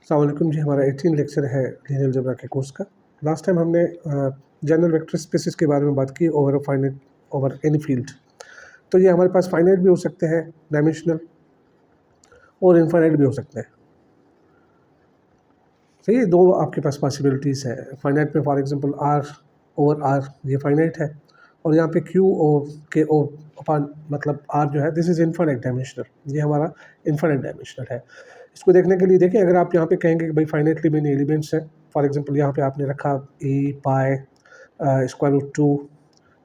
अस्सलाम वालेकुम जी। हमारा 18 लेक्चर है लीनियर अलजेब्रा के कोर्स का। लास्ट टाइम हमने जनरल वेक्टर स्पेसेस के बारे में बात की over finite over any field. तो ये हमारे पास फाइनाइट भी हो सकते हैं, डायमेंशनल, और इनफाइनाइट भी हो सकते हैं। तो ये दो आपके पास पॉसिबिलिटीज़ है। फाइनाइट में for example R over R ये फाइनाइट है, और यहाँ पे क्यू ओ के ओ अपान मतलब आर जो है दिस इज़ इनफाइनाइट डायमेंशनल, ये हमारा इनफाइनाइट डायमेंशनल है। इसको देखने के लिए देखिए, अगर आप यहाँ पे कहेंगे कि भाई फाइनाइटली मेनी एलिमेंट्स है, फॉर एग्जांपल यहाँ पे आपने रखा e pi square root 2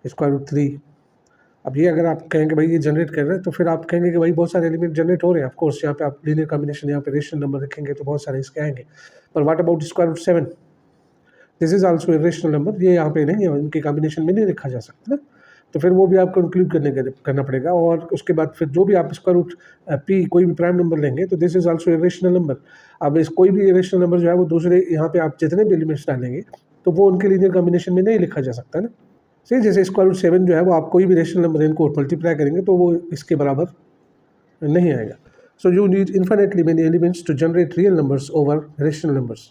square root 3। अब ये अगर आप कहेंगे भाई ये जनरेट कर रहे हैं, तो फिर आप कहेंगे कि भाई बहुत सारे एलिमेंट जनरेट हो रहे हैं। ऑफ कोर्स यहाँ पे आप लीनियर कॉम्बिनेशन, यहाँ पे रेशनल नंबर रखेंगे तो बहुत सारे इसके आएंगे। पर what about square root 7? This is also irrational number, ये यहाँ पे नहीं है, इनके कॉम्बिनेशन में नहीं लिखा जा सकता ना। तो फिर वो भी आपको इंक्लूड करना पड़ेगा। और उसके बाद फिर जो भी आप स्क्वायर रूट पी कोई भी प्राइम नंबर लेंगे तो this is also irrational number. अब इस कोई भी इरेशनल नंबर जो है वो दूसरे यहाँ पे आप जितने भी एलिमेंट्स डालेंगे तो वो उनके लीनियर कॉम्बिनेशन में नहीं लिखा जा सकता ना। सही, जैसे स्क्वायर रूट 7 जो है वो आप कोई भी रेशनल नंबर इनको मल्टीप्लाई करेंगे तो वो इसके बराबर नहीं आएगा। So you need infinitely many elements to generate real numbers over rational numbers.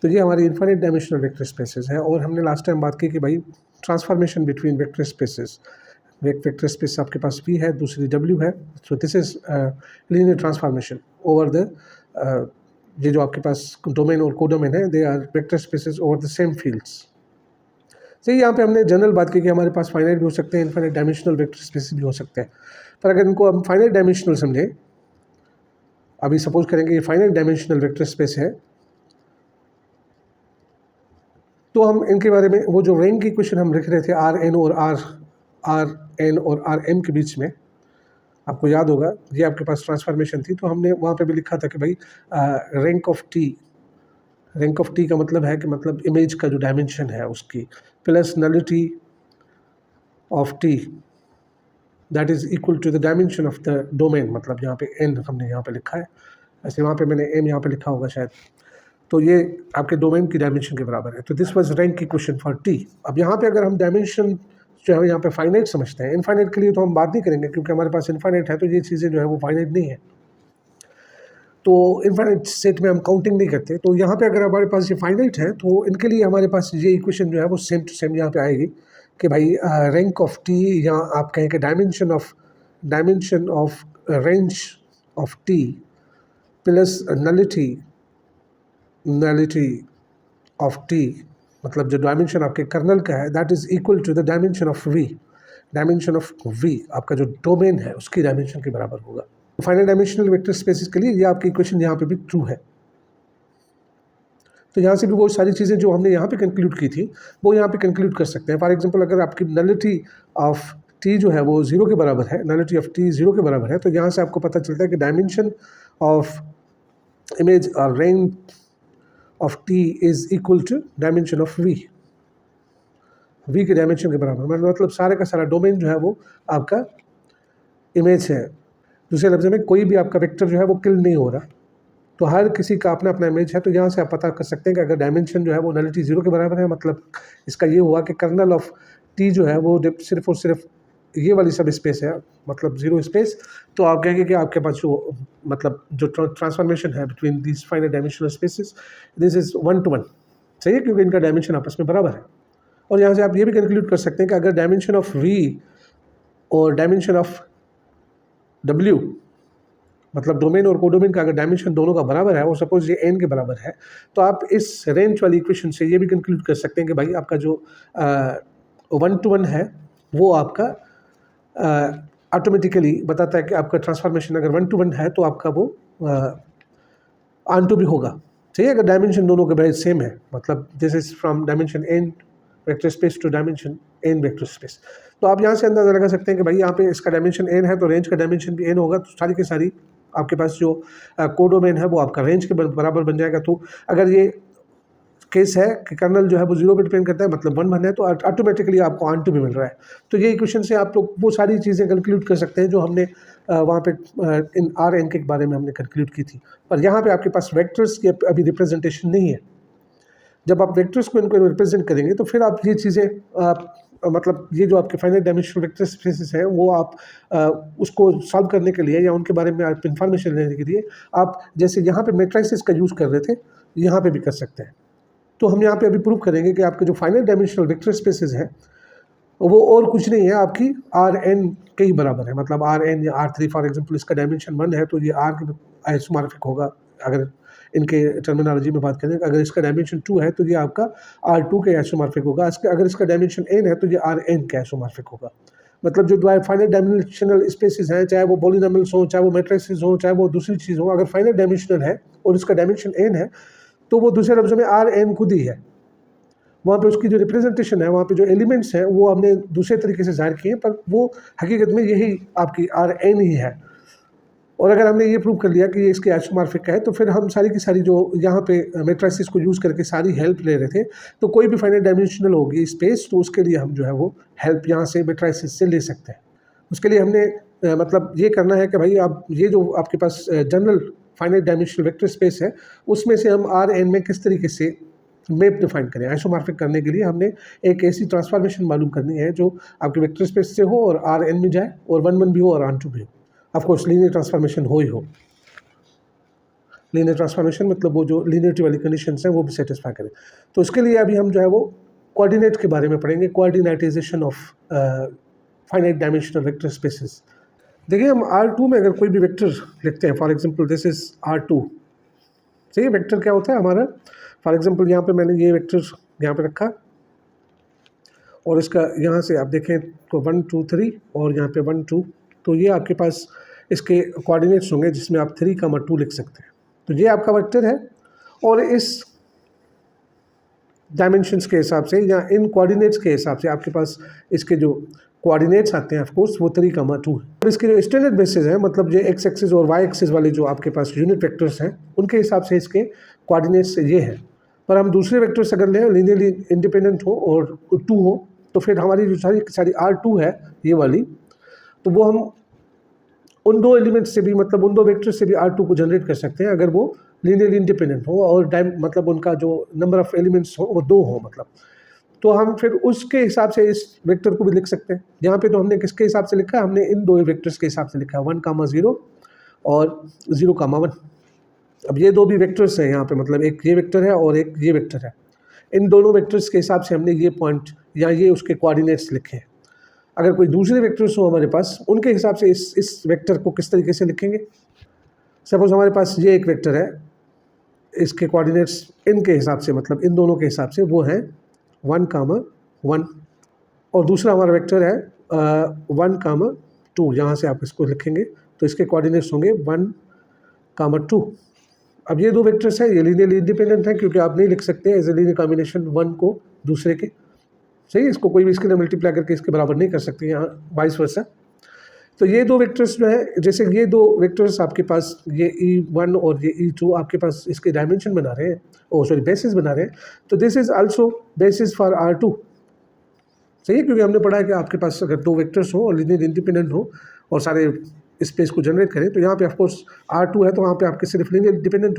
तो ये हमारी इन्फिनिट डायमेंशनल वेक्टर स्पेसेस है। और हमने लास्ट टाइम बात की कि भाई ट्रांसफॉर्मेशन बिटवीन वेक्टर स्पेसेस, एक वेक्टर स्पेस आपके पास V है, दूसरी W है। So this is linear transformation over the ये जो आपके पास डोमेन और कोडोमेन है, they are vector spaces over the same fields. सही, यहाँ पे हमने जनरल बात की कि हमारे पास फाइनाइट भी हो सकते हैं, इनफाइनाइट डायमेंशनल वेक्टर स्पेसेस भी हो सकते हैं। पर अगर इनको हम फाइनाइट डायमेंशनल समझें, अभी सपोज करेंगे ये फाइनाइट डायमेंशनल वेक्टर स्पेस है, तो हम इनके बारे में वो जो रेंज की इक्वेशन हम लिख रहे थे आर एन और आर एम के बीच में, आपको याद होगा ये आपके पास ट्रांसफॉर्मेशन थी। तो हमने वहाँ पे भी लिखा था कि भाई रैंक ऑफ टी का मतलब है कि मतलब इमेज का जो डायमेंशन है उसकी plus nullity of T that is equal to the dimension of the domain. मतलब यहाँ पे एन हमने यहाँ पे लिखा है, ऐसे वहाँ पे मैंने एम यहाँ पे लिखा होगा शायद। तो ये आपके डोमेन की डायमेंशन के बराबर है। तो this was rank equation for T. अब यहाँ पे अगर हम डायमेंशन जो है यहाँ पे फाइनाइट समझते हैं, इनफाइनाइट के लिए तो हम बात नहीं करेंगे क्योंकि हमारे पास इनफाइनाइट है, तो ये चीज़ें जो है वो फाइनाइट नहीं है, तो इनफाइनाइट सेट में हम काउंटिंग नहीं करते। तो यहाँ पे अगर हमारे पास ये फाइनाइट है तो इनके लिए हमारे पास ये इक्वेशन जो है वो सेम टू सेम यहाँ पे आएगी कि भाई रैंक ऑफ टी, या आप कहें कि dimension of range of T plus nullity of T, मतलब जो डायमेंशन आपके कर्नल का है that is equal to the dimension of V. Dimension of V आपका जो डोमेन है उसकी डायमेंशन के बराबर होगा। फाइनल डायमेंशनल वेक्टर स्पेसेस के लिए ये आपकी इक्वेशन यहाँ पे भी ट्रू है। तो यहाँ से भी वो सारी चीज़ें जो हमने यहाँ पे कंक्लूड की थी वो यहाँ पे कंक्लूड कर सकते हैं। फॉर एग्जांपल अगर आपकी नलिटी ऑफ टी जो है वो 0 के बराबर है, नलिटी ऑफ टी 0 के बराबर है, तो यहाँ से आपको पता चलता है कि डायमेंशन ऑफ इमेज और range of T is equal to dimension of V के डायमेंशन के बराबर। मतलब सारे का सारा डोमेन जो है वो आपका इमेज है। दूसरे लफ्ज़ में कोई भी आपका वेक्टर जो है वो किल नहीं हो रहा, तो हर किसी का अपना अपना इमेज है। तो यहाँ से आप पता कर सकते हैं कि अगर डायमेंशन जो है वो नलिटी 0 के बराबर है, मतलब इसका ये हुआ कि कर्नल ऑफ टी जो है वो सिर्फ और सिर्फ ये वाली सब स्पेस है, मतलब 0 स्पेस। तो आप कहेंगे कि आपके पास जो मतलब जो ट्रांसफॉर्मेशन है between this finite dimensional spaces, this is 1 to 1। सही है, क्योंकि इनका डायमेंशन आपस में बराबर है। और यहाँ से आप ये भी कंक्लूड कर सकते हैं कि अगर डायमेंशन ऑफ वी और डायमेंशन ऑफ डब्ल्यू, मतलब डोमेन और कोडोमेन का अगर डायमेंशन दोनों का बराबर है और सपोज ये एन के बराबर है, तो आप इस रेंज वाली इक्वेशन से ये भी कंक्लूड कर सकते हैं कि भाई आपका जो 1 to 1 है वो आपका ऑटोमेटिकली बताता है कि आपका ट्रांसफॉर्मेशन अगर 1 to 1 है तो आपका वो ऑन टू भी होगा। सही है, अगर डायमेंशन दोनों के भाई सेम है, मतलब this is from dimension N vector space to dimension N vector space. तो आप यहाँ से अंदाजा लगा सकते हैं कि भाई यहाँ पे इसका डायमेंशन एन है तो रेंज का डायमेंशन भी एन होगा। तो सारी की सारी आपके पास जो कोडोमेन है वो आपका रेंज के बराबर बन जाएगा। तो अगर ये केस है कि कर्नल जो है वो 0 पे डिपेंड करता है, मतलब 1 1 है, तो ऑटोमेटिकली आपको ऑन टू भी मिल रहा है। तो ये इक्वेशन से आप लोग वो सारी चीज़ें कंक्लूड कर सकते हैं जो हमने वहाँ पे इन आर एन के बारे में हमने कंक्लूड की थी। पर यहाँ पे आपके पास वेक्टर्स की अभी रिप्रेजेंटेशन नहीं है। जब आप वेक्टर्स को इनको रिप्रेजेंट करेंगे तो फिर आप ये चीज़ें मतलब ये जो आपके फाइनाइट डायमेंशनल वेक्टर स्पेसेस हैं वो आप उसको सॉल्व करने के लिए या उनके बारे में आप इन्फॉर्मेशन लेने के लिए आप जैसे यहाँ पे मैट्रिसेस का यूज़ कर रहे थे यहाँ पे भी कर सकते हैं। तो हम यहाँ पे अभी प्रूव करेंगे कि आपके जो फाइनाइट डायमेंशनल वेक्टर स्पेसेस हैं वो और कुछ नहीं है, आपकी आर एन के ही बराबर है। मतलब आर एन या आर थ्री फॉर एग्जाम्पल इसका डायमेंशन 1 है तो ये आर के आइसोमॉर्फिक होगा। अगर इनके टर्मिनोलॉजी में बात करें, अगर इसका डायमेंशन 2 है तो ये आपका R2 के आइसोमॉर्फिक होगा। अगर इसका डायमेंशन n है तो ये Rn के आइसोमॉर्फिक होगा। मतलब जो फाइनाइट डायमेंशनल स्पेसेस हैं, चाहे वो पॉलिनॉमियल्स हो, चाहे वो मैट्रिसेस हो, चाहे वो दूसरी चीज़ हो, अगर फाइनाइट डायमेंशनल है और इसका डायमेंशन n है तो वो दूसरे लफ्ज़ों में Rn खुद ही है। वहाँ पे उसकी जो रिप्रेजेंटेशन है, वहाँ पे जो एलिमेंट्स हैं वो हमने दूसरे तरीके से ज़ाहिर किए, पर वो हकीकत में यही आपकी Rn ही है। और अगर हमने ये प्रूव कर लिया कि ये इसके आइसोमॉर्फिक का है तो फिर हम सारी की सारी जो यहाँ पे मैट्रिसेस को यूज़ करके सारी हेल्प ले रहे थे, तो कोई भी फाइनाइट डायमेंशनल होगी स्पेस तो उसके लिए हम जो है वो हेल्प यहाँ से मैट्रिसेस से ले सकते हैं। उसके लिए हमने मतलब ये करना है कि भाई आप ये जो आपके पास general finite dimensional vector space है उसमें से हम Rn में किस तरीके से मैप डिफाइन करें। आइसोमॉर्फिक करने के लिए हमने एक ऐसी ट्रांसफॉर्मेशन मालूम करनी है जो आपके वेक्टर स्पेस से हो और Rn में जाए और 1 भी हो और R2 भी हो। ऑफकोर्स लीनियर ट्रांसफॉर्मेशन हो ही हो। लीनियर ट्रांसफॉर्मेशन मतलब वो जो लीनियरिटी वाली कंडीशंस हैं वो भी सेटिस्फाई करें। तो उसके लिए अभी हम जो है वो कोऑर्डिनेट के बारे में पढ़ेंगे, coordinatization of finite dimensional vector spaces. देखिए हम R2 में अगर कोई भी वेक्टर लिखते हैं, for example this is R2, सही है। वेक्टर क्या होता है हमारा, फॉर एग्जांपल यहाँ पे मैंने ये वेक्टर यहाँ पे रखा और इसका यहाँ से आप देखें तो 1 2 3 और यहाँ पे 1 2, तो ये आपके पास इसके कोऑर्डिनेट्स होंगे जिसमें आप 3, 2 लिख सकते हैं। तो ये आपका वेक्टर है और इस डायमेंशंस के हिसाब से या इन कोऑर्डिनेट्स के हिसाब से आपके पास इसके जो कोऑर्डिनेट्स आते हैं ऑफकोर्स वो 3, 2 है। और इसके जो स्टैंडर्ड बेसिस हैं, मतलब जो एक्स एक्सिस और वाई एक्सिस वाले जो आपके पास यूनिट वेक्टर्स हैं उनके हिसाब से इसके कोऑर्डिनेट्स ये हैं। पर हम दूसरे वेक्टर्स अगर लें लीनियरली इंडिपेंडेंट हो और 2 हो तो फिर हमारी जो सारी R2 है ये वाली, तो वो हम उन 2 एलिमेंट से भी मतलब उन 2 वेक्टर से भी R2 को जनरेट कर सकते हैं अगर वो लीनियरली इंडिपेंडेंट हो और मतलब उनका जो नंबर ऑफ एलिमेंट्स हो वो 2 हो मतलब। तो हम फिर उसके हिसाब से इस वेक्टर को भी लिख सकते हैं। यहाँ पे तो हमने किसके हिसाब से लिखा है, हमने इन 2 वेक्टर्स के हिसाब से लिखा है 1, 0 और 0, 1। अब ये 2 भी वेक्टर्स हैं यहाँ पे, मतलब एक ये वेक्टर है और एक ये वेक्टर है। इन दोनों वेक्टर्स के हिसाब से हमने ये पॉइंट या ये उसके कोऑर्डिनेट्स लिखे हैं। अगर कोई दूसरे वेक्टर्स हो हमारे पास उनके हिसाब से इस वेक्टर को किस तरीके से लिखेंगे। सपोज हमारे पास ये एक वेक्टर है, इसके कोऑर्डिनेट्स इनके हिसाब से मतलब इन दोनों के हिसाब से वो हैं 1, 1 और दूसरा हमारा वेक्टर है 1, 2। यहाँ से आप इसको लिखेंगे तो इसके कोऑर्डिनेट्स होंगे 1, 2। अब ये 2 वेक्टर्स हैं, ये लीनियरली इंडिपेंडेंट हैं क्योंकि आप नहीं लिख सकते एज ए लीनियर कॉम्बिनेशन 1 को दूसरे के, सही। इसको कोई भी इसके लिए मल्टीप्लाई करके इसके बराबर नहीं कर सकते, यहाँ वाइस वर्सा। तो ये 2 वेक्टर्स जो है, जैसे ये 2 वेक्टर्स आपके पास ये E1 और ये E2 आपके पास इसके डायमेंशन बना रहे हैं, बेसिस बना रहे हैं, तो this is also basis for R2, सही है। क्योंकि हमने पढ़ा है कि आपके पास अगर 2 वेक्टर्स हो और लीनियर इंडिपेंडेंट हो और सारे स्पेस को जनरेट करें तो यहाँ पे ऑफकोर्स R2 है तो वहाँ पे आपके सिर्फ लीनियर इंडिपेंडेंट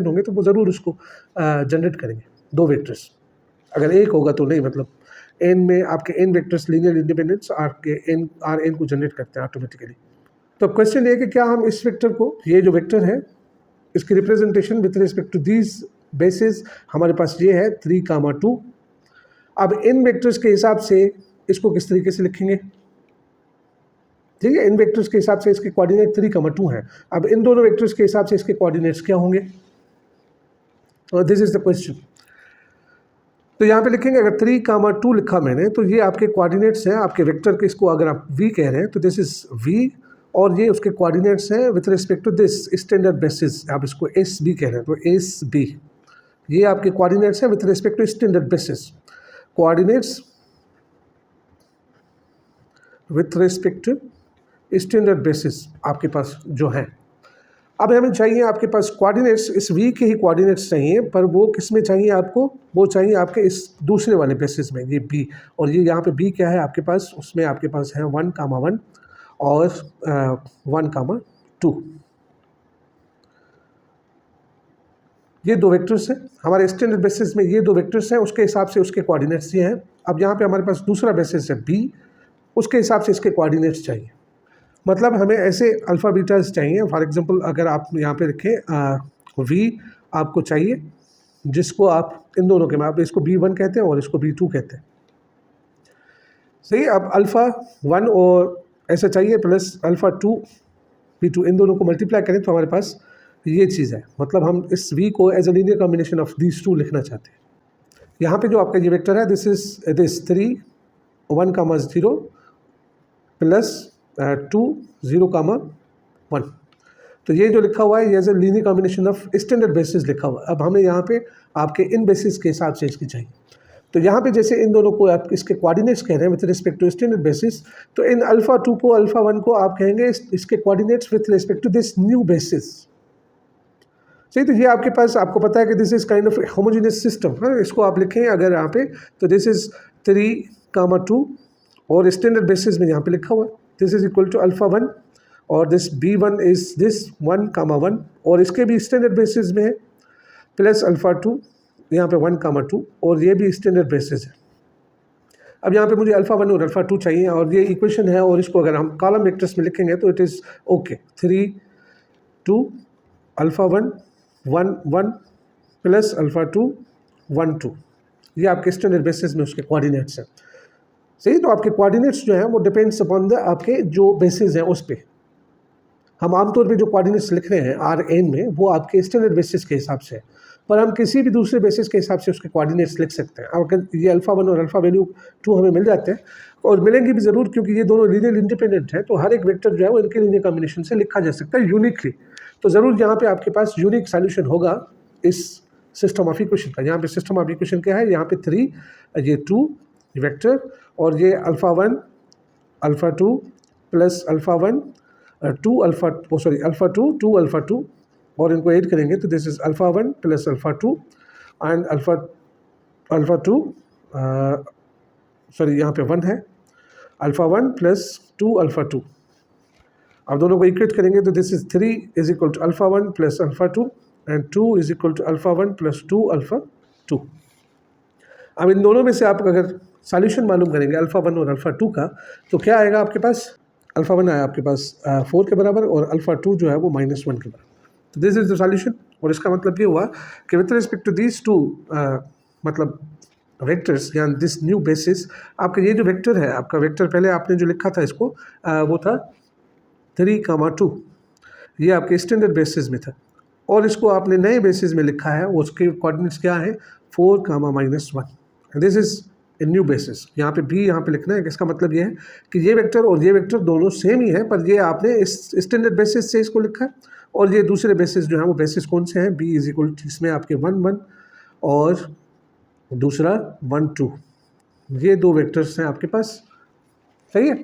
होंगे तो वो ज़रूर उसको जनरेट करेंगे 2 वेक्टर्स। अगर एक होगा तो नहीं, मतलब n में आपके n vectors linear independence Rn को जनरेट करते हैं ऑटोमेटिकली। तो क्वेश्चन ये है कि क्या हम इस वेक्टर को, ये जो वेक्टर है इसकी representation with respect to these basis हमारे पास ये है 3, 2। अब इन वेक्टर्स के हिसाब से इसको किस तरीके से लिखेंगे, ठीक है। इन वेक्टर्स के हिसाब से इसके कोऑर्डिनेट 3, 2 हैं। अब इन दोनों वेक्टर्स के हिसाब से इसके कोऑर्डिनेट्स क्या होंगे, और दिस इज द क्वेश्चन। तो यहाँ पे लिखेंगे अगर 3, 2 लिखा मैंने तो ये आपके कोऑर्डिनेट्स हैं आपके वेक्टर के, इसको अगर आप v कह रहे हैं तो दिस इज v और ये उसके कोऑर्डिनेट्स हैं with respect to this standard basis, आप इसको एस बी कह रहे हैं तो एस बी, ये आपके कोऑर्डिनेट्स हैं with respect to standard basis, coordinates with respect to standard basis आपके पास जो है। अब हमें चाहिए आपके पास कोऑर्डिनेट्स, इस v के ही कोऑर्डिनेट्स चाहिए, पर वो किस में चाहिए आपको, वो चाहिए आपके इस दूसरे वाले बेसिस में, ये b। और ये यहाँ पे b क्या है आपके पास, उसमें आपके पास है 1, 1 और 1, 2। ये दो वेक्टर्स हैं हमारे स्टैंडर्ड बेसिस में, ये दो वेक्टर्स हैं, उसके हिसाब से उसके कोऑर्डिनेट्स ये हैं। अब यहाँ पे हमारे पास दूसरा बेसिस है बी, उसके हिसाब से इसके कोऑर्डिनेट्स चाहिए। मतलब हमें ऐसे अल्फ़ा बीटास चाहिए। फॉर एग्जांपल अगर आप यहाँ पे रखें वी आपको चाहिए, जिसको आप इन दोनों के में आप इसको B1 कहते हैं और इसको B2 कहते हैं, सही। अब अल्फ़ा 1 और ऐसा चाहिए प्लस अल्फ़ा 2 B2, इन दोनों को मल्टीप्लाई करें तो हमारे पास ये चीज़ है। मतलब हम इस V को as a linear combination of these two लिखना चाहते हैं। यहाँ पे जो आपका ये वेक्टर है दिस इज 3 1 कामा 0 प्लस 2 0 कामा 1, तो ये जो लिखा हुआ है ये as a linear combination of standard basis लिखा हुआ है। अब हमें यहाँ पे आपके इन बेसिस के हिसाब से इसकी चाहिए। तो यहाँ पे जैसे इन दोनों को आप इसके कोऑर्डिनेट्स कह रहे हैं with respect to standard basis, तो इन अल्फ़ा 2 को अल्फ़ा 1 को आप कहेंगे इसके coordinates with respect to this new basis, सही। तो ये आपके पास आपको पता है कि this is kind of homogeneous system है। इसको आप लिखें अगर यहाँ पे तो दिस इज 3 कामा 2 और स्टैंडर्ड बेसिस में यहाँ पे लिखा हुआ है this is equal to alpha 1 और दिस B1 इज दिस 1 कामा 1 और इसके भी स्टैंडर्ड बेसिस में है प्लस अल्फ़ा 2 यहाँ पे 1 कामा 2 और ये भी स्टैंडर्ड बेसिस है। अब यहाँ पे मुझे अल्फ़ा 1 और अल्फ़ा 2 चाहिए और ये इक्वेशन है और इसको अगर हम कॉलम वेक्टर्स में लिखेंगे तो it is okay 3 2 alpha 1 1 1 plus alpha 2 1 2, ये आपके स्टैंडर्ड बेसिस में उसके कोऑर्डिनेट्स हैं, सही। तो आपके कोऑर्डिनेट्स जो हैं वो डिपेंड्स अपॉन द आपके जो बेसिस हैं उस पर। हम आमतौर पे जो कोऑर्डिनेट्स लिख रहे हैं Rn में वो आपके स्टैंडर्ड बेसिस के हिसाब से है, पर हम किसी भी दूसरे बेसिस के हिसाब से उसके कोऑर्डिनेट्स लिख सकते हैं। अगर ये अल्फ़ा 1 और अल्फ़ा वैल्यू 2 हमें मिल जाते हैं और मिलेंगे भी ज़रूर क्योंकि ये दोनों लीनियर इंडिपेंडेंट हैं, तो हर एक वेक्टर जो है वो इनके लीनियर कॉम्बिनेशन से लिखा जा सकता है यूनिकली। तो ज़रूर यहाँ पे आपके पास यूनिक सॉल्यूशन होगा इस सिस्टम ऑफ इक्वेशन का। यहाँ पे सिस्टम ऑफ इक्वेशन क्या है, यहाँ पे 3 ये 2 वेक्टर और ये alpha 1 alpha 2 plus alpha 1 2 alpha alpha 2 2 alpha 2 और इनको ऐड करेंगे तो this is alpha 1 plus alpha 2 and alpha 2 यहाँ पे 1 है अल्फ़ा 1 प्लस 2 अल्फ़ा 2। अब दोनों को इक्वेट करेंगे तो this is 3 is equal to alpha 1 plus alpha 2 and 2 is equal to alpha 1 plus 2 alpha 2। अब इन दोनों में से आप अगर सॉल्यूशन मालूम करेंगे अल्फ़ा 1 और अल्फ़ा 2 का तो क्या आएगा आपके पास, अल्फ़ा 1 आया आपके पास 4 के बराबर और अल्फ़ा 2 जो है वो -1 के बराबर। तो दिस इज द सॉल्यूशन और इसका मतलब ये हुआ कि with respect to these two मतलब वेक्टर्स या दिस न्यू बेसिस, आपका ये जो वेक्टर है आपका वेक्टर पहले आपने जो लिखा था इसको वो था 3 कामा 2, ये आपके स्टैंडर्ड बेसिस में था और इसको आपने नए बेसिस में लिखा है, उसके कोऑर्डिनेट्स क्या है 4 कामा -1। This is a new basis. यहाँ पे भी यहाँ पे लिखना है, इसका मतलब ये है कि ये वेक्टर और ये वेक्टर दोनों सेम ही है, पर ये आपने इस स्टैंडर्ड बेसिस से इसको लिखा है और ये दूसरे बेसिस जो है वो बेसिस कौन से हैं, B इज इक्वल टू इसमें आपके 1 1 और दूसरा 1 2, ये दो वेक्टर्स हैं आपके पास, सही है।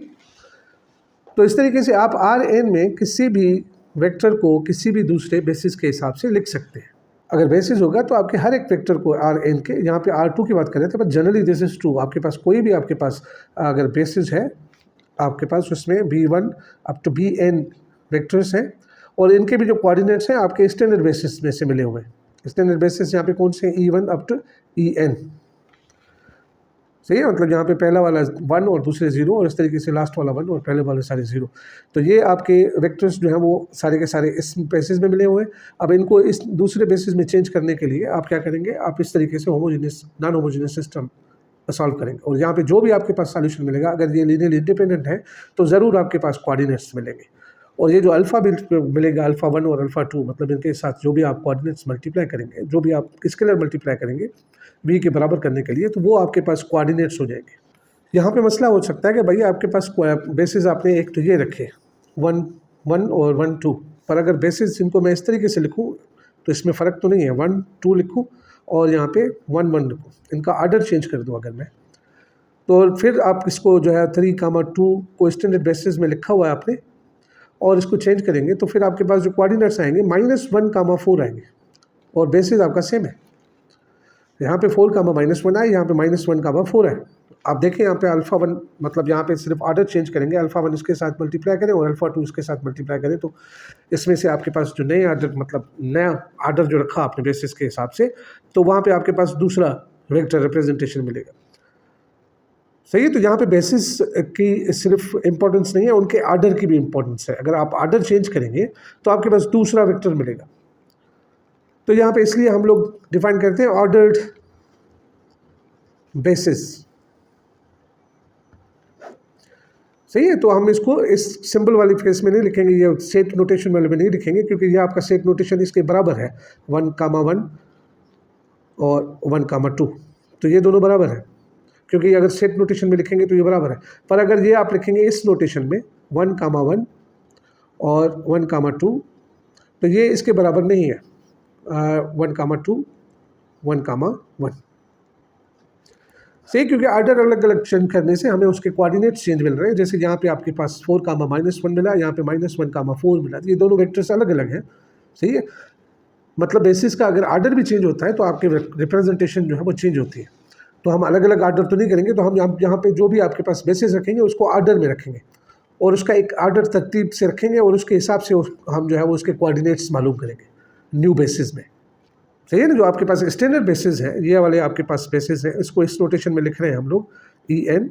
तो इस तरीके से आप Rn में किसी भी वेक्टर को किसी भी दूसरे बेसिस के हिसाब से लिख सकते हैं। अगर बेसिस होगा तो आपके हर एक वेक्टर को Rn के, यहाँ पे R2 की बात करें तो जनरली दिस इज ट्रू, आपके पास कोई भी आपके पास अगर बेसिस है आपके पास उसमें B1 up to Bn vectors हैं और इनके भी जो कोऑर्डिनेट्स हैं आपके स्टैंडर्ड बेसिस में से मिले हुए हैं। स्टैंडर्ड बेसिस यहाँ पे कौन से हैं, E1 अप टू En, सही है। मतलब यहाँ पे पहला वाला 1 और दूसरे 0 और इस तरीके से लास्ट वाला 1 और पहले वाले सारे 0। तो ये आपके वेक्टर्स जो हैं वो सारे के सारे इस बेसिस में मिले हुए हैं। अब इनको इस दूसरे बेसिस में चेंज करने के लिए आप क्या करेंगे, आप इस तरीके से homogeneous non homogeneous system solve करेंगे और यहाँ पे जो भी आपके पास सॉल्यूशन मिलेगा अगर ये लीनियर इंडिपेंडेंट है तो ज़रूर आपके पास कोऑर्डिनेट्स मिलेंगे और ये जो अल्फ़ा मिलेगा अल्फ़ा 1 और अल्फ़ा 2, मतलब इनके साथ जो भी आप कोऑर्डिनेट्स मल्टीप्लाई करेंगे, जो भी आप स्केलर मल्टीप्लाई करेंगे V के बराबर करने के लिए, तो वो आपके पास कोऑर्डिनेट्स हो जाएंगे। यहाँ पे मसला हो सकता है कि भैया आपके पास बेसिस आपने एक तो ये रखे 1 1 और 1 2, पर अगर बेसिस इनको मैं इस तरीके से लिखूँ तो इसमें फ़र्क तो नहीं है, 1 2 लिखूँ और यहाँ पे 1 1 लिखूँ, इनका आर्डर चेंज कर दूँ अगर मैं, तो फिर आप इसको जो है 3 कामा 2 को स्टैंडर्ड बेसिस में लिखा हुआ है आपने और इसको चेंज करेंगे तो फिर आपके पास जो कोऑर्डिनेट्स आएंगे -1 कामा 4 आएंगे और बेसिस आपका सेम है। यहाँ पे 4 कामा -1 आए, यहाँ पे -1 कामा 4 है, आप देखें यहाँ पे अल्फ़ा 1 मतलब यहाँ पे सिर्फ ऑर्डर चेंज करेंगे, अल्फ़ा 1 इसके साथ मल्टीप्लाई करें और अल्फ़ा 2 इसके साथ मल्टीप्लाई करें, तो इसमें से आपके पास जो नए ऑर्डर मतलब नया ऑर्डर जो रखा आपने बेसिस के हिसाब से, तो वहाँ पे आपके पास दूसरा वेक्टर रिप्रेजेंटेशन मिलेगा। सही है, तो यहाँ पे बेसिस की सिर्फ इम्पोर्टेंस नहीं है, उनके ऑर्डर की भी इम्पोर्टेंस है। अगर आप ऑर्डर चेंज करेंगे तो आपके पास दूसरा वेक्टर मिलेगा। तो यहाँ पे इसलिए हम लोग डिफाइन करते हैं ऑर्डर्ड बेसिस। सही है, तो हम इसको इस सिंबल वाली फेस में नहीं लिखेंगे, ये सेट नोटेशन वाले में नहीं लिखेंगे, क्योंकि ये आपका सेट नोटेशन इसके बराबर है 1,1 और 1,2, तो ये दोनों बराबर है, क्योंकि अगर सेट नोटेशन में लिखेंगे तो ये बराबर है। पर अगर ये आप लिखेंगे इस नोटेशन में 1,1 और 1,2, तो ये इसके बराबर नहीं है 1,2 1,1। सही, क्योंकि ऑर्डर अलग अलग चेंज करने से हमें उसके कोऑर्डिनेट्स चेंज मिल रहे हैं। जैसे यहाँ पे आपके पास 4,-1 मिला, यहाँ पे -1,4 मिला, ये दोनों वेक्टर्स अलग अलग हैं। सही है, मतलब बेसिस का अगर ऑर्डर भी चेंज होता है तो आपके रिप्रेजेंटेशन जो है वो चेंज होती है। तो हम अलग अलग ऑर्डर तो नहीं करेंगे, तो हम यहाँ पे जो भी आपके पास बेसिस रखेंगे उसको ऑर्डर में रखेंगे और उसका एक ऑर्डर तरतीब से रखेंगे और उसके हिसाब से हम जो है वो उसके कोऑर्डिनेट्स मालूम करेंगे न्यू बेसिस में। सही है ना, जो आपके पास स्टैंडर्ड बेसिस है, ये वाले आपके पास बेसिस है, इसको इस नोटेशन में लिख रहे हैं हम लोग EN।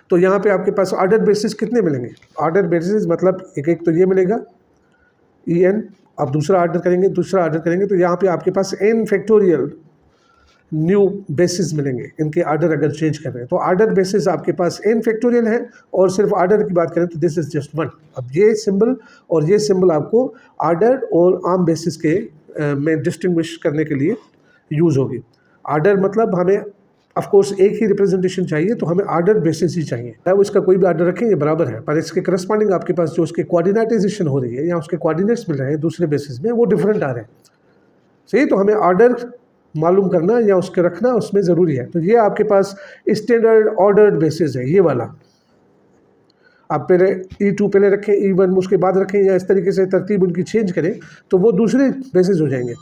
तो यहाँ पे आपके पास ऑर्डर बेसिस कितने मिलेंगे? ऑर्डर बेसिस मतलब एक एक तो ये मिलेगा EN, आप दूसरा ऑर्डर करेंगे, दूसरा ऑर्डर करेंगे, तो यहाँ पे आपके पास n फैक्टोरियल न्यू बेसिस मिलेंगे इनके ऑर्डर अगर चेंज कर रहे हैं। तो ऑर्डर बेसिस आपके पास n फैक्टोरियल है और सिर्फ ऑर्डर की बात करें तो दिस इज जस्ट 1। अब ये सिंबल और ये सिंबल आपको ऑर्डर और आम बेसिस के में डिस्टिंग्विश करने के लिए यूज़ होगी। ऑर्डर मतलब हमें ऑफ कोर्स एक ही रिप्रेजेंटेशन चाहिए, तो हमें ऑर्डर बेसिस ही चाहिए, वो इसका कोई भी ऑर्डर रखें ये बराबर है, पर इसके करस्पॉन्डिंग आपके पास जो उसके कोऑर्डिनेटाइजेशन हो रही है या उसके कोऑर्डिनेट्स मिल रहे हैं दूसरे बेसिस में, वो डिफरेंट आ रहे हैं। सही, तो हमें ऑर्डर मालूम करना या उसके रखना उसमें ज़रूरी है। तो ये आपके पास स्टैंडर्ड ऑर्डर्ड बेसिस है, ये वाला। आप पहले E2 पहले रखें, E1 उसके बाद रखें, या इस तरीके से तरतीब उनकी चेंज करें तो वो दूसरे बेसिस हो जाएंगे।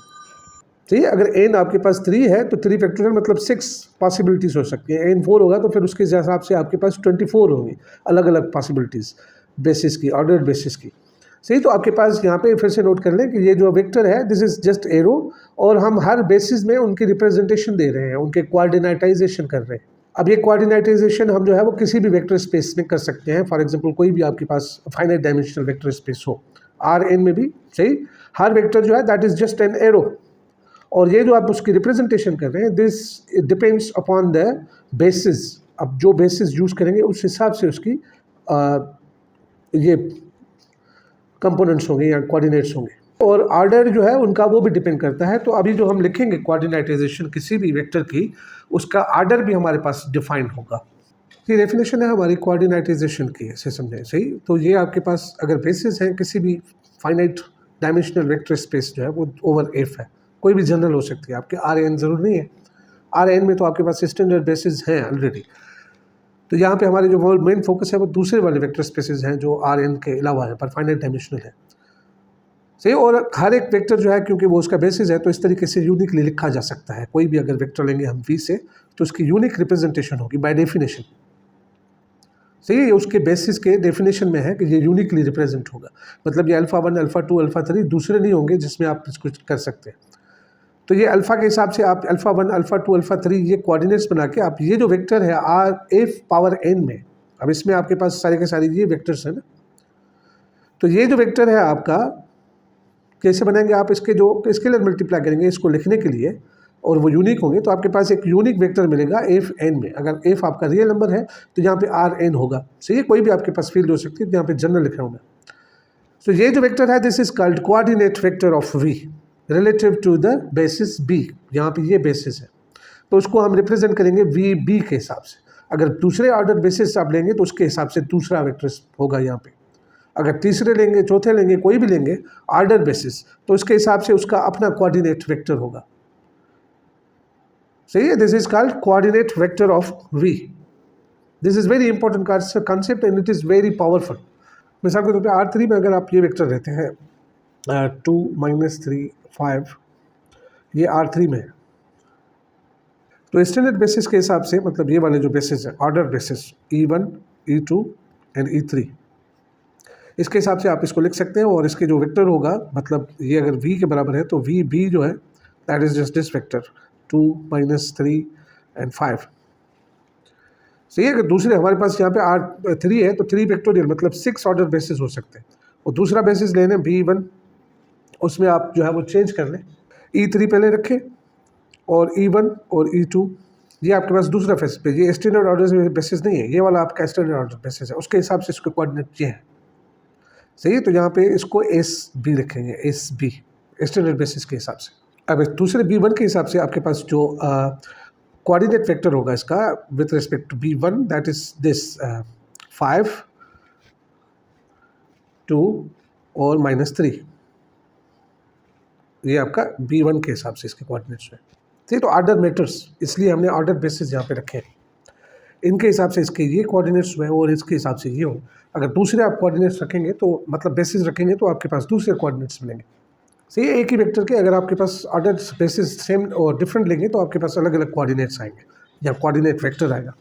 ठीक है, अगर n आपके पास 3 है तो 3 फैक्टोरियल मतलब 6 पॉसिबिलिटीज़ हो सकती हैं। n 4 होगा तो फिर उसके हिसाब से आपके पास 24 होंगी अलग अलग पॉसिबिलिटीज़ बेसिस की, ऑर्डर बेसिस की। सही, तो आपके पास यहाँ पे फिर से नोट कर लें कि ये जो वेक्टर है दिस इज़ जस्ट एरो, और हम हर बेसिस में उनकी रिप्रेजेंटेशन दे रहे हैं, उनके कोऑर्डिनेटाइजेशन कर रहे हैं। अब ये कोऑर्डिनेटाइजेशन हम जो है वो किसी भी वेक्टर स्पेस में कर सकते हैं। फॉर एग्जांपल कोई भी आपके पास फाइनाइट डायमेंशनल वेक्टर स्पेस हो, Rn में भी। सही, हर वेक्टर जो है that is just an arrow, और ये जो आप उसकी रिप्रेजेंटेशन कर रहे हैं this depends upon the basis. अब जो बेसिस यूज़ करेंगे उस हिसाब से उसकी ये कंपोनेंट्स होंगे या कोऑर्डिनेट्स होंगे, और ऑर्डर जो है उनका वो भी डिपेंड करता है। तो अभी जो हम लिखेंगे कोऑर्डिनेटाइजेशन किसी भी वेक्टर की, उसका ऑर्डर भी हमारे पास डिफाइन होगा। ये डेफिनेशन है हमारी कोऑर्डिनेटाइजेशन की, ऐसे समझें। सही, तो ये आपके पास अगर बेसिस है किसी भी फाइनाइट डायमेंशनल वेक्टर स्पेस जो है वो ओवर एफ है, कोई भी जनरल हो सकती है, आपके Rn ज़रूर नहीं है। Rn में तो आपके पास स्टैंडर्ड बेसिस हैं ऑलरेडी। तो यहाँ पे हमारे जो मेन फोकस है वो दूसरे वाले वेक्टर स्पेसेस हैं जो Rn के अलावा है, पर फाइनाइट डायमेंशनल है। सही, और हर एक वेक्टर जो है क्योंकि वो उसका बेसिस है तो इस तरीके से यूनिकली लिखा जा सकता है। कोई भी अगर वेक्टर लेंगे हम V से तो उसकी यूनिक रिप्रेजेंटेशन होगी बाय डेफिनेशन। सही, ये उसके बेसिस के डेफिनेशन में है कि ये यूनिकली रिप्रेजेंट होगा, मतलब ये अल्फ़ा 1 अल्फ़ा 2 अल्फ़ा 3 दूसरे नहीं होंगे जिसमें आप इसको कर सकते हैं। तो ये अल्फ़ा के हिसाब से आप अल्फ़ा 1 अल्फ़ा 2 अल्फ़ा 3 ये कोऑर्डिनेट्स बना के आप ये जो वेक्टर है f पावर n में, अब इसमें आपके पास सारे के सारे ये वेक्टर्स हैं ना, तो ये जो वेक्टर है आपका कैसे बनाएंगे आप, इसके जो स्केलर मल्टीप्लाई करेंगे इसको लिखने के लिए और वो यूनिक होंगे, तो आपके पास एक यूनिक वेक्टर मिलेगा एफ एन में। अगर एफ आपका रियल नंबर है तो यहाँ पे Rn होगा। सही है, कोई भी आपके पास फील्ड हो सकती है, तो यहाँ पे जनरल लिख रहा हूँ मैं। तो ये जो वेक्टर है this is called coordinate vector of V relative to the basis B। यहाँ पे ये बेसिस है तो उसको हम रिप्रेजेंट करेंगे VB के हिसाब से। अगर दूसरे ऑर्डर बेसिस आप लेंगे तो उसके हिसाब से दूसरा वेक्टर होगा यहाँ पे। अगर तीसरे लेंगे, चौथे लेंगे, कोई भी लेंगे ऑर्डर बेसिस, तो उसके हिसाब से उसका अपना कोऑर्डिनेट वेक्टर होगा। सही है, this is called coordinate vector of V। This is very important concept and it is very powerful. मिसाल के तौर पे R3 में अगर आप ये वेक्टर रहते हैं 2 -3 5, ये R3 में है, तो स्टैंडर्ड बेसिस के हिसाब से मतलब ये वाले जो बेसिस है order basis E1, E2 and E3, इसके हिसाब से आप इसको लिख सकते हैं। और इसके जो वेक्टर होगा मतलब ये अगर v के बराबर है तो वी बी जो है that is just this vector 2 -3 and 5। सही है। अगर दूसरे हमारे पास यहाँ पे R3 है तो 3 फैक्टोरियल मतलब 6 ऑर्डर बेसिस हो सकते हैं। और दूसरा बेसिस लेने B1, उसमें आप जो है वो चेंज कर लें, E3 पहले रखें और E1 और E2 ये आपके पास दूसरा बेसिस पे, ये स्टैंडर्ड ऑर्डर बेसिस नहीं है, ये वाला आपका स्टैंडर्ड ऑर्डर बेसिस है, उसके हिसाब से इसके कोऑर्डिनेट ये है। सही है। तो यहाँ पे इसको SB रखेंगे, SB स्टैंडर्ड बेसिस के हिसाब से। अब दूसरे B1 के हिसाब से आपके पास जो कोऑर्डिनेट वेक्टर होगा इसका with respect to B1 that is this 5, 2 और -3, ये आपका B1 के हिसाब से इसके कोऑर्डिनेट्स में। ठीक, तो ऑर्डर मैटर्स, इसलिए हमने ऑर्डर बेसिस यहाँ पे रखे हैं। इनके हिसाब से इसके ये कोऑर्डिनेट्स हुए और इसके हिसाब से ये हो। अगर दूसरे आप कोऑर्डिनेट्स रखेंगे तो मतलब बेसिस रखेंगे तो आपके पास दूसरे कोऑर्डिनेट्स मिलेंगे। सही, एक ही वेक्टर के अगर आपके पास ऑर्डर बेसिस सेम और डिफरेंट लेंगे तो आपके पास अलग अलग कोऑर्डिनेट्स आएंगे या कोऑर्डिनेट वेक्टर आएगा।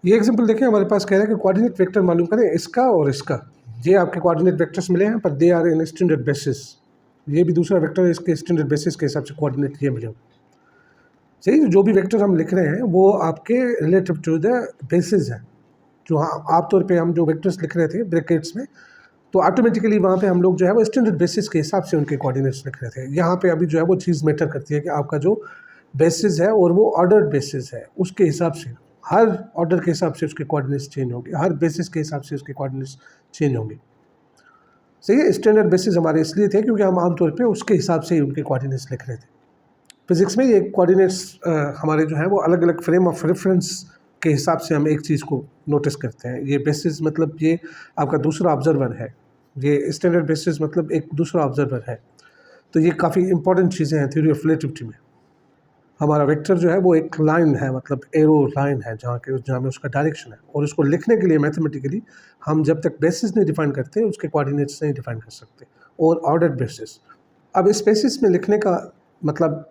ये एग्जांपल देखें, हमारे पास कह रहा है कि कोऑर्डिनेट वेक्टर मालूम करें इसका और इसका। ये आपके कोऑर्डिनेट वेक्टर्स मिले हैं पर they are in standard basis. ये भी दूसरा वेक्टर है, इसके स्टैंडर्ड बेसिस के हिसाब से कोऑर्डिनेट ये मिले। सही, जो भी वेक्टर हम लिख रहे हैं वो आपके रिलेटिव टू द बेसिस है। जो आमतौर पे हम जो वेक्टर्स लिख रहे थे ब्रैकेट्स में, तो ऑटोमेटिकली वहाँ पे हम लोग जो है वो स्टैंडर्ड बेसिस के हिसाब से उनके कोऑर्डिनेट्स लिख रहे थे। यहाँ पे अभी जो है वो चीज़ मैटर करती है कि आपका जो बेसिस है और वो ऑर्डर बेसिस है, उसके हिसाब से हर ऑर्डर के हिसाब से उसके कोऑर्डिनेट्स चेंज होंगे, हर बेसिस के हिसाब से उसके कोऑर्डिनेट्स चेंज होंगे। सही है। स्टैंडर्ड बेसिस हमारे इसलिए थे क्योंकि हम आमतौर पर उसके हिसाब से ही उनके कोऑर्डिनेट्स लिख रहे थे। फिजिक्स में ये कोऑर्डिनेट्स हमारे जो है वो अलग अलग फ्रेम ऑफ रेफरेंस के हिसाब से हम एक चीज़ को नोटिस करते हैं। ये बेसिस मतलब ये आपका दूसरा ऑब्जर्वर है, ये स्टैंडर्ड बेसिस मतलब एक दूसरा ऑब्जर्वर है। तो ये काफ़ी इंपॉर्टेंट चीज़ें हैं थ्योरी ऑफ रिलेटिविटी में। हमारा वेक्टर जो है वो एक लाइन है, मतलब एरो लाइन है जहाँ में उसका डायरेक्शन है। और उसको लिखने के लिए मैथमेटिकली हम जब तक बेसिस नहीं डिफाइन करते उसके कोऑर्डिनेट्स नहीं डिफाइन कर सकते। और ऑर्डर बेसिस, अब इस बेसिस में लिखने का मतलब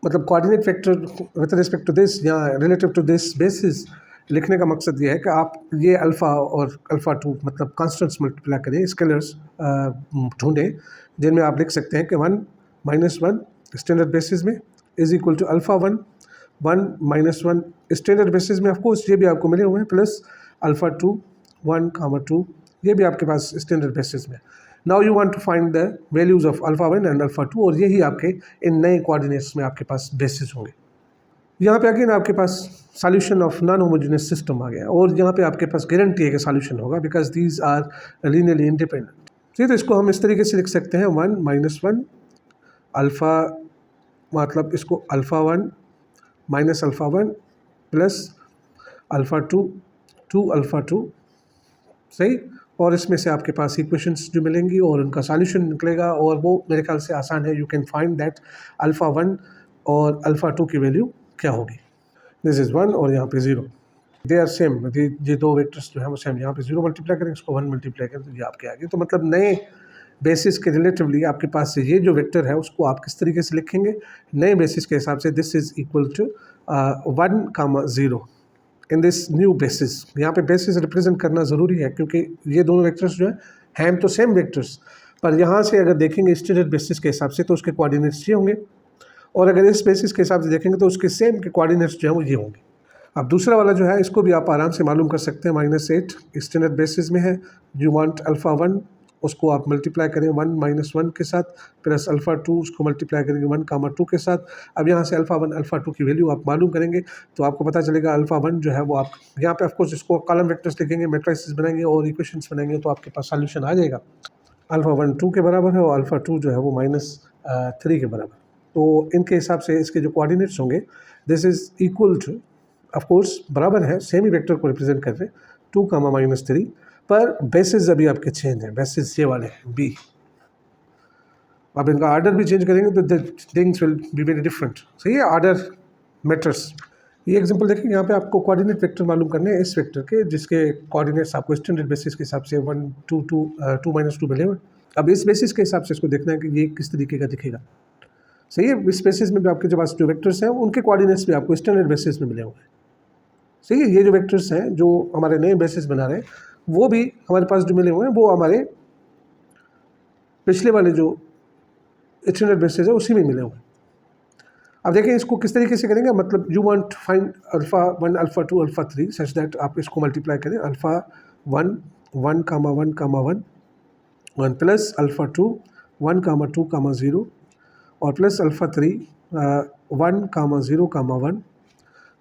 coordinate vector with respect to this या रिलेटिव टू दिस बेसिस लिखने का मकसद ये है कि आप ये अल्फ़ा और अल्फ़ा 2 मतलब कांस्टेंट्स मल्टीप्लाई करें, स्केलर्स ढूंढें जिनमें आप लिख सकते हैं कि 1 -1 स्टैंडर्ड बेसिस में is equal to alpha 1 1 -1 standard basis में। ऑफकोर्स ये भी आपको मिले हुए हैं, प्लस अल्फ़ा 2 1, 2 ये भी आपके पास स्टैंडर्ड बेसिस में। Now you want to find the values of alpha 1 and alpha 2 और यही आपके इन नए कोऑर्डिनेट्स में आपके पास बेसिस होंगे। यहाँ पे अगेन आपके पास solution of non homogeneous system आ गया और यहाँ पे आपके पास गारंटी है कि सॉल्यूशन होगा because these are linearly independent. ठीक है, तो इसको हम इस तरीके से लिख सकते हैं 1 -1 अल्फ़ा, मतलब इसको alpha 1 minus alpha 1 plus alpha 2 2 alpha 2। सही, और इसमें से आपके पास इक्वेशंस जो मिलेंगी और उनका सॉल्यूशन निकलेगा और वो मेरे ख्याल से आसान है। You can find that alpha 1 और अल्फ़ा 2 की वैल्यू क्या होगी। दिस इज़ 1 और यहाँ पे 0, दे आर सेम। ये दो वेक्टर्स जो है वो सेम, यहाँ पे 0 मल्टीप्लाई करें, इसको 1 मल्टीप्लाई करें तो ये आपके आ गए। तो मतलब नए बेसिस के रिलेटिवली आपके पास से ये जो वेक्टर है उसको आप किस तरीके से लिखेंगे नए बेसिस के हिसाब से, this is equal to 1, 0 in this new basis. यहाँ पे बेसिस रिप्रेजेंट करना ज़रूरी है क्योंकि ये दोनों वेक्टर्स जो हैं तो सेम वेक्टर्स, पर यहाँ से अगर देखेंगे स्टैंडर्ड बेसिस के हिसाब से तो उसके कोऑर्डिनेट्स ये होंगे और अगर इस बेसिस के हिसाब से देखेंगे तो उसके सेम के कोऑर्डिनेट्स जो है वो ये होंगे। अब दूसरा वाला जो है इसको भी आप आराम से मालूम कर सकते हैं, -8 स्टैंडर्ड बेसिस में है। यू वांट अल्फ़ा 1, उसको आप मल्टीप्लाई करें 1 -1 के साथ, प्लस अल्फ़ा 2 उसको मल्टीप्लाई करेंगे 1, 2 के साथ। अब यहाँ से अल्फ़ा 1 अल्फ़ा 2 की वैल्यू आप मालूम करेंगे तो आपको पता चलेगा अल्फ़ा 1 जो है वो आप यहाँ पे ऑफकोर्स इसको कॉलम वेक्टर्स लिखेंगे, मैट्रिसेस बनाएंगे और इक्वेशंस बनाएंगे तो आपके पास सॉल्यूशन आ जाएगा। अल्फ़ा 1 2 के बराबर है और अल्फ़ा 2 जो है वो -3 के बराबर। तो इनके हिसाब से इसके जो कोऑर्डिनेट्स होंगे this is equal to, of course बराबर है, सेम ही वेक्टर को रिप्रेजेंट कर रहे हैं 2, -3, पर बेसिस अभी आपके चेंज हैं, बेसिस ये वाले हैं बी। अब इनका ऑर्डर भी चेंज करेंगे तो things will be very different. सही है, ऑर्डर मैटर्स। ये एग्जांपल देखिए, यहाँ पे आपको कोऑर्डिनेट वेक्टर मालूम करने हैं इस वेक्टर के जिसके कोऑर्डिनेट्स आपको स्टैंडर्ड बेसिस के हिसाब से 1, 2, 2 -2 मिले हुए। अब इस बेसिस के हिसाब से इसको देखना है कि ये किस तरीके का दिखेगा। सही है। इस बेसिस में भी आपके जो पास जो वेक्टर्स हैं उनके कोऑर्डिनेट्स भी आपको स्टैंडर्ड बेसिस में मिले हुए हैं। सही है। ये जो वेक्टर्स हैं जो हमारे नए बेसिस बना रहे हैं वो भी हमारे पास जो मिले हुए हैं वो हमारे पिछले वाले जो स्टैंडर्ड बेसिस है उसी में मिले हुए हैं। अब देखिए इसको किस तरीके से करेंगे, मतलब you want find alpha 1 alpha 2 alpha 3 such that आप इसको मल्टीप्लाई करें अल्फा 1 1 कामा 1 कामा 1 1 प्लस अल्फा 2 1 कामा 2 कामा 0 और प्लस अल्फा 3 1 कामा 0 कामा 1।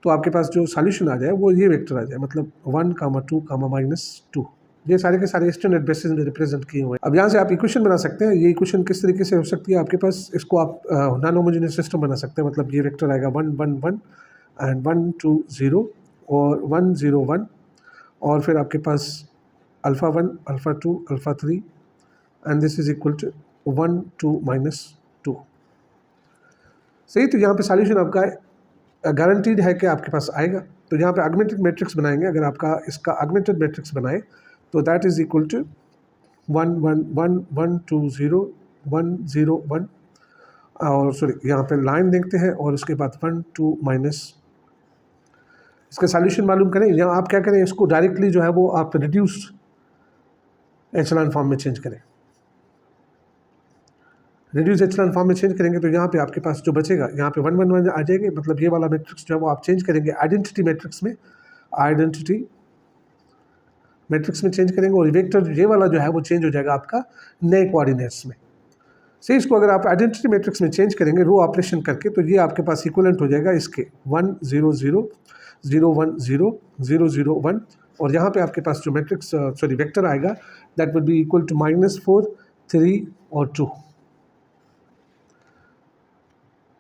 तो आपके पास जो सॉल्यूशन आ जाए वो ये वेक्टर आ जाए, मतलब 1 कामा 2 कामा -2। ये सारे के सारे स्टैंडर्ड बेसिस में रिप्रेजेंट किए हुए हैं। अब यहाँ से आप इक्वेशन बना सकते हैं। ये इक्वेशन किस तरीके से हो सकती है आपके पास, इसको आप नॉन होमोजेनियस सिस्टम बना सकते हैं। मतलब ये वेक्टर आएगा 1 1 1 एंड 1 2 0 और 1 0 1 और फिर आपके पास alpha 1 alpha 2 alpha 3 and this is equal to 1 2 -2। सही। तो यहाँ पे सॉल्यूशन आपका गारंटीड है कि आपके पास आएगा। तो यहाँ पे ऑगमेंटेड मैट्रिक्स बनाएंगे। अगर आपका इसका ऑगमेंटेड मैट्रिक्स बनाए तो दैट इज इक्वल टू 1 1 1 1 2 0 1 0 1 और सॉरी यहाँ पे लाइन देखते हैं और उसके बाद 1 2 माइनस। इसका सॉल्यूशन मालूम करें। यहाँ आप क्या करें, इसको डायरेक्टली जो है वो आप रिड्यूस्ड एचेलॉन फॉर्म में चेंज करें। रिड्यूस एचेलॉन फॉर्म में चेंज करेंगे तो यहाँ पे आपके पास जो बचेगा यहाँ पे 1 1 1 आ जाएंगे। मतलब ये वाला मैट्रिक्स जो है वो आप चेंज करेंगे आइडेंटिटी मैट्रिक्स में, आइडेंटिटी मैट्रिक्स में चेंज करेंगे और वेक्टर ये वाला जो है वो चेंज हो जाएगा आपका नए कोऑर्डिनेट्स में। से इसको अगर आप आइडेंटिटी मैट्रिक्स में चेंज करेंगे रो ऑपरेशन करके तो ये आपके पास इक्विवेलेंट हो जाएगा इसके 1 0 0 0 1 0 0 0 1 और यहाँ पे आपके पास जो मैट्रिक्स सॉरी वेक्टर आएगा that would be equal to -4 3 और 2।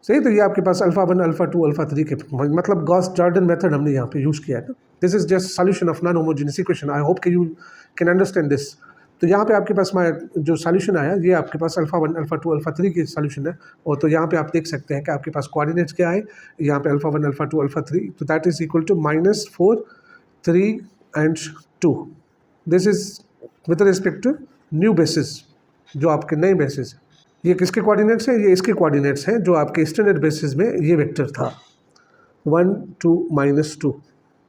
सही। तो ये आपके पास अल्फा 1 अल्फा 2 अल्फा 3 के मतलब गॉस जॉर्डन मेथड हमने यहाँ पे यूज़ किया है ना। This is just solution of non homogeneous equation. I hope कि यू कैन अंडरस्टैंड दिस। तो यहाँ पे आपके पास जो सॉल्यूशन आया ये आपके पास अल्फा 1 अल्फा 2 अल्फा 3 की सॉल्यूशन है। और तो यहाँ पे आप देख सकते हैं कि आपके पास कोऑर्डिनेट्स क्या है, यहाँ पे अल्फा 1 अल्फा 2 अल्फा 3 तो that is equal to -4 3 and 2। This is with respect to new basis, जो आपके नए बेसिस है। ये किसके कोऑर्डिनेट्स हैं, ये इसके कोऑर्डिनेट्स हैं जो आपके स्टैंडर्ड बेसिस में ये वेक्टर था 1 2 -2।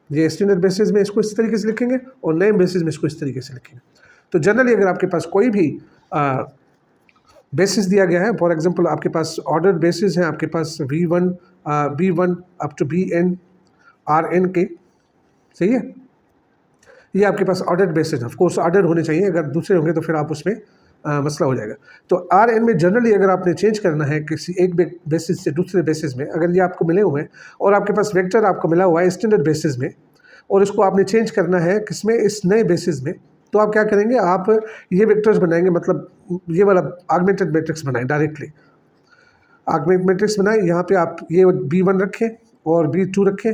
ये स्टैंडर्ड बेसिस में इसको इस तरीके से लिखेंगे और नए बेसिस में इसको इस तरीके से लिखेंगे। तो जनरली अगर आपके पास कोई भी बेसिस दिया गया है, फॉर एग्जांपल आपके पास ऑर्डर बेसिस हैं आपके पास V1 B1 up to BN RN के, सही है। ये आपके पास order basis, of course order होने चाहिए, अगर दूसरे होंगे तो फिर आप उसमें मसला हो जाएगा। तो RN में जनरली अगर आपने चेंज करना है किसी एक बेसिस से दूसरे बेसिस में, अगर ये आपको मिले हुए हैं और आपके पास वेक्टर आपको मिला हुआ है स्टैंडर्ड बेसिस में और इसको आपने चेंज करना है किसमें, इस नए बेसिस में, तो आप क्या करेंगे, आप ये वेक्टर्स बनाएंगे, मतलब ये वाला ऑगमेंटेड मैट्रिक्स बनाएं डायरेक्टली। ऑगमेंटेड मैट्रिक्स बनाएं, यहाँ पे आप ये B1 रखें और B2 रखें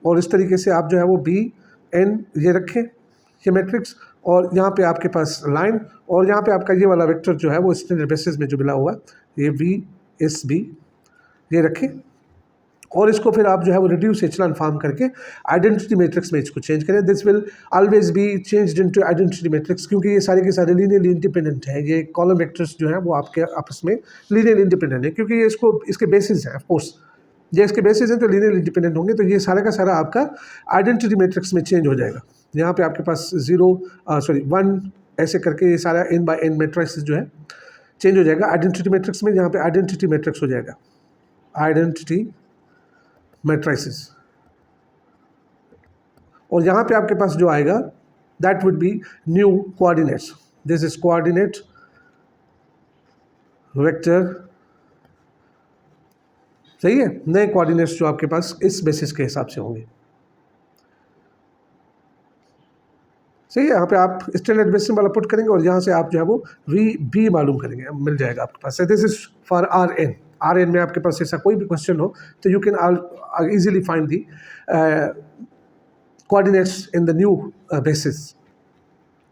और इस तरीके से आप जो है वो BN ये रखें ये मैट्रिक्स और यहाँ पे आपके पास लाइन और यहाँ पे आपका ये वाला वेक्टर जो है वो स्टैंडर्ड बेसिस में जो मिला हुआ ये VSB ये रखें और इसको फिर आप जो है वो रिड्यूस एचेलॉन फॉर्म करके आइडेंटिटी मैट्रिक्स में इसको चेंज करें। This will always be changed into identity matrix, क्योंकि ये सारे के सारे लीनियरली इंडिपेंडेंट है। ये कॉलम वेक्टर्स जो हैं वो आपके आपस में लीनियरली इंडिपेंडेंट है, क्योंकि ये इसके बेसिस हैं। ऑफकोर्स ये इसके बेसिस हैं तो लीनियरली इंडिपेंडेंट होंगे, तो ये सारा का सारा आपका आइडेंटिटी मैट्रिक्स में चेंज हो जाएगा। यहाँ पे आपके पास 1 ऐसे करके ये सारा n बाय n मैट्रिक्स जो है चेंज हो जाएगा आइडेंटिटी मैट्रिक्स में। यहाँ पे आइडेंटिटी मैट्रिक्स हो जाएगा आइडेंटिटी मैट्रिसेस और यहाँ पे आपके पास जो आएगा that would B new coordinates. This is coordinate vector, सही है। नए कोऑर्डिनेट्स जो आपके पास इस बेसिस के हिसाब से होंगे, सही है। यहाँ पे आप स्टैंडर्ड बेसिस वाला पुट करेंगे और यहाँ से आप जो है वो VB मालूम करेंगे, मिल जाएगा आपके पास। दिस इज फॉर RN में आपके पास ऐसा कोई भी क्वेश्चन हो तो you can easily find the coordinates in the new basis.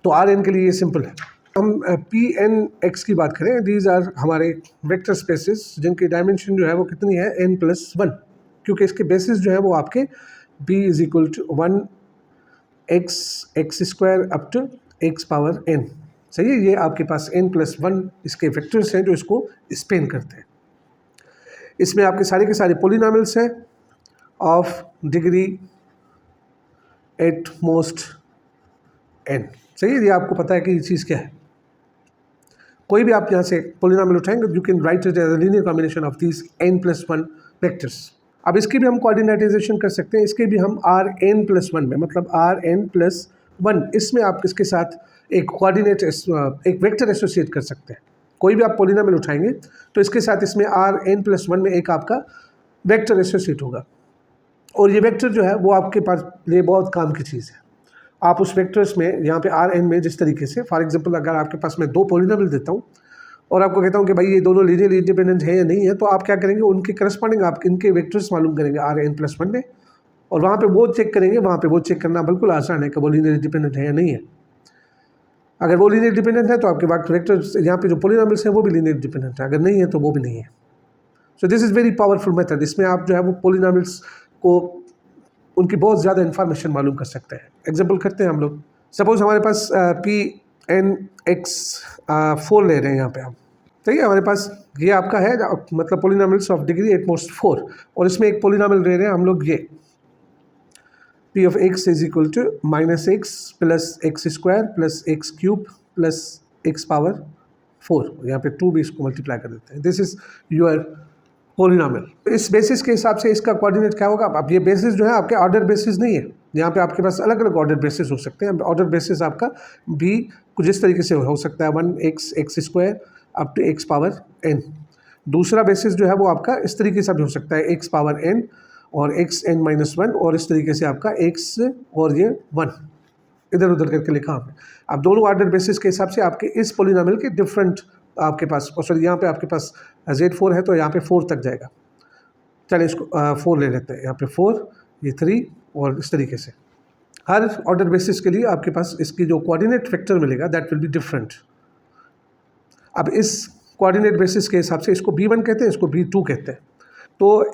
तो RN के लिए ये सिंपल है। हम PNX की बात करें, दीज आर हमारे वेक्टर स्पेसेस जिनकी डायमेंशन जो है वो कितनी है n+1, क्योंकि इसके बेसिस जो है वो आपके B is equal to 1 x² up to x power n, सही है। ये आपके पास n+1 इसके वेक्टर्स हैं जो इसको स्पेन करते हैं। इसमें आपके सारे के सारे पोलिनोमियल्स हैं of degree at most N. सही है, ये आपको पता है कि ये चीज़ क्या है। कोई भी आप यहाँ से पोलिनोमियल उठाएंगे, you can write it as a linear combination of these n+1 vectors. अब इसकी भी हम कोऑर्डिनेटाइजेशन कर सकते हैं, इसके भी हम Rn+1 में, मतलब Rn+1 इसमें आप इसके साथ एक कोऑर्डिनेट एक वेक्टर एसोसिएट कर सकते हैं। कोई भी आप पोलिनोमियल उठाएंगे तो इसके साथ इसमें Rn+1 में एक आपका वेक्टर एसोसिएट होगा, और ये वेक्टर जो है वो आपके पास ये बहुत काम की चीज़ है। आप उस वेक्टर्स में यहाँ पे Rn में जिस तरीके से, फॉर एग्जांपल अगर आपके पास मैं दो पोलिनोमियल देता हूँ और आपको कहता हूँ कि भाई ये दोनों लीनियरली इंडिपेंडेंट है या नहीं है, तो आप क्या करेंगे, उनके करस्पॉन्डिंग आप इनके वेक्टर्स मालूम करेंगे Rn+1 में, और वहाँ पे वो चेक करेंगे। वहाँ पे वो चेक करना बिल्कुल आसान है कि वो लीनियर इंडिपेंडेंट है या नहीं है। अगर वो लीनियर इंडिपेंडेंट है तो आपके पास वेक्टर्स यहाँ पे जो पोलिनोमियल्स हैं वो भी लीनियर इंडिपेंडेंट है, अगर नहीं है तो वो भी नहीं है। So this is very powerful method. इसमें आप जो है वो पोलिनोमियल्स को उनकी बहुत ज़्यादा इन्फॉर्मेशन मालूम कर सकते हैं। एग्जाम्पल करते हैं हम लोग। सपोज हमारे पास Pn(x)(4) ले रहे हैं यहाँ पे हम, ठीक है। हमारे पास ये आपका है मतलब polynomials of degree at most 4, और इसमें एक पोलिनोमियल ले रहे हैं हम लोग ये P of x is equal to -x plus x² plus x³ plus x⁴। यहाँ पे 2 भी इसको मल्टीप्लाई कर देते हैं। This is your polynomial. इस बेसिस के हिसाब से इसका कोऑर्डिनेट क्या होगा। अब ये बेसिस जो है आपके ऑर्डर बेसिस नहीं है, यहाँ पे आपके पास अलग अलग ऑर्डर बेसिस हो सकते हैं। ऑर्डर बेसिस आपका भी कुछ इस तरीके से हो सकता है 1x x² up to x⁻n। दूसरा बेसिस जो है वो आपका इस तरीके से भी हो सकता है x⁻n और xn-1, और इस तरीके से आपका x और ये 1 इधर उधर करके लिखा आपने। अब दोनों ऑर्डर बेसिस के हिसाब से आपके इस पोलिनोमियल के डिफरेंट आपके पास, और सॉरी यहाँ पे आपके पास Z4 है तो यहाँ पे 4 तक जाएगा। चलिए इसको 4 ले लेते हैं। यहाँ पे 4, ये 3, और इस तरीके से हर ऑर्डर बेसिस के लिए आपके पास इसकी जो कोऑर्डिनेट वेक्टर मिलेगा दैट विल बी डिफरेंट। अब इस कोऑर्डिनेट बेसिस के हिसाब से इसको B1 कहते हैं, इसको B2 कहते हैं। तो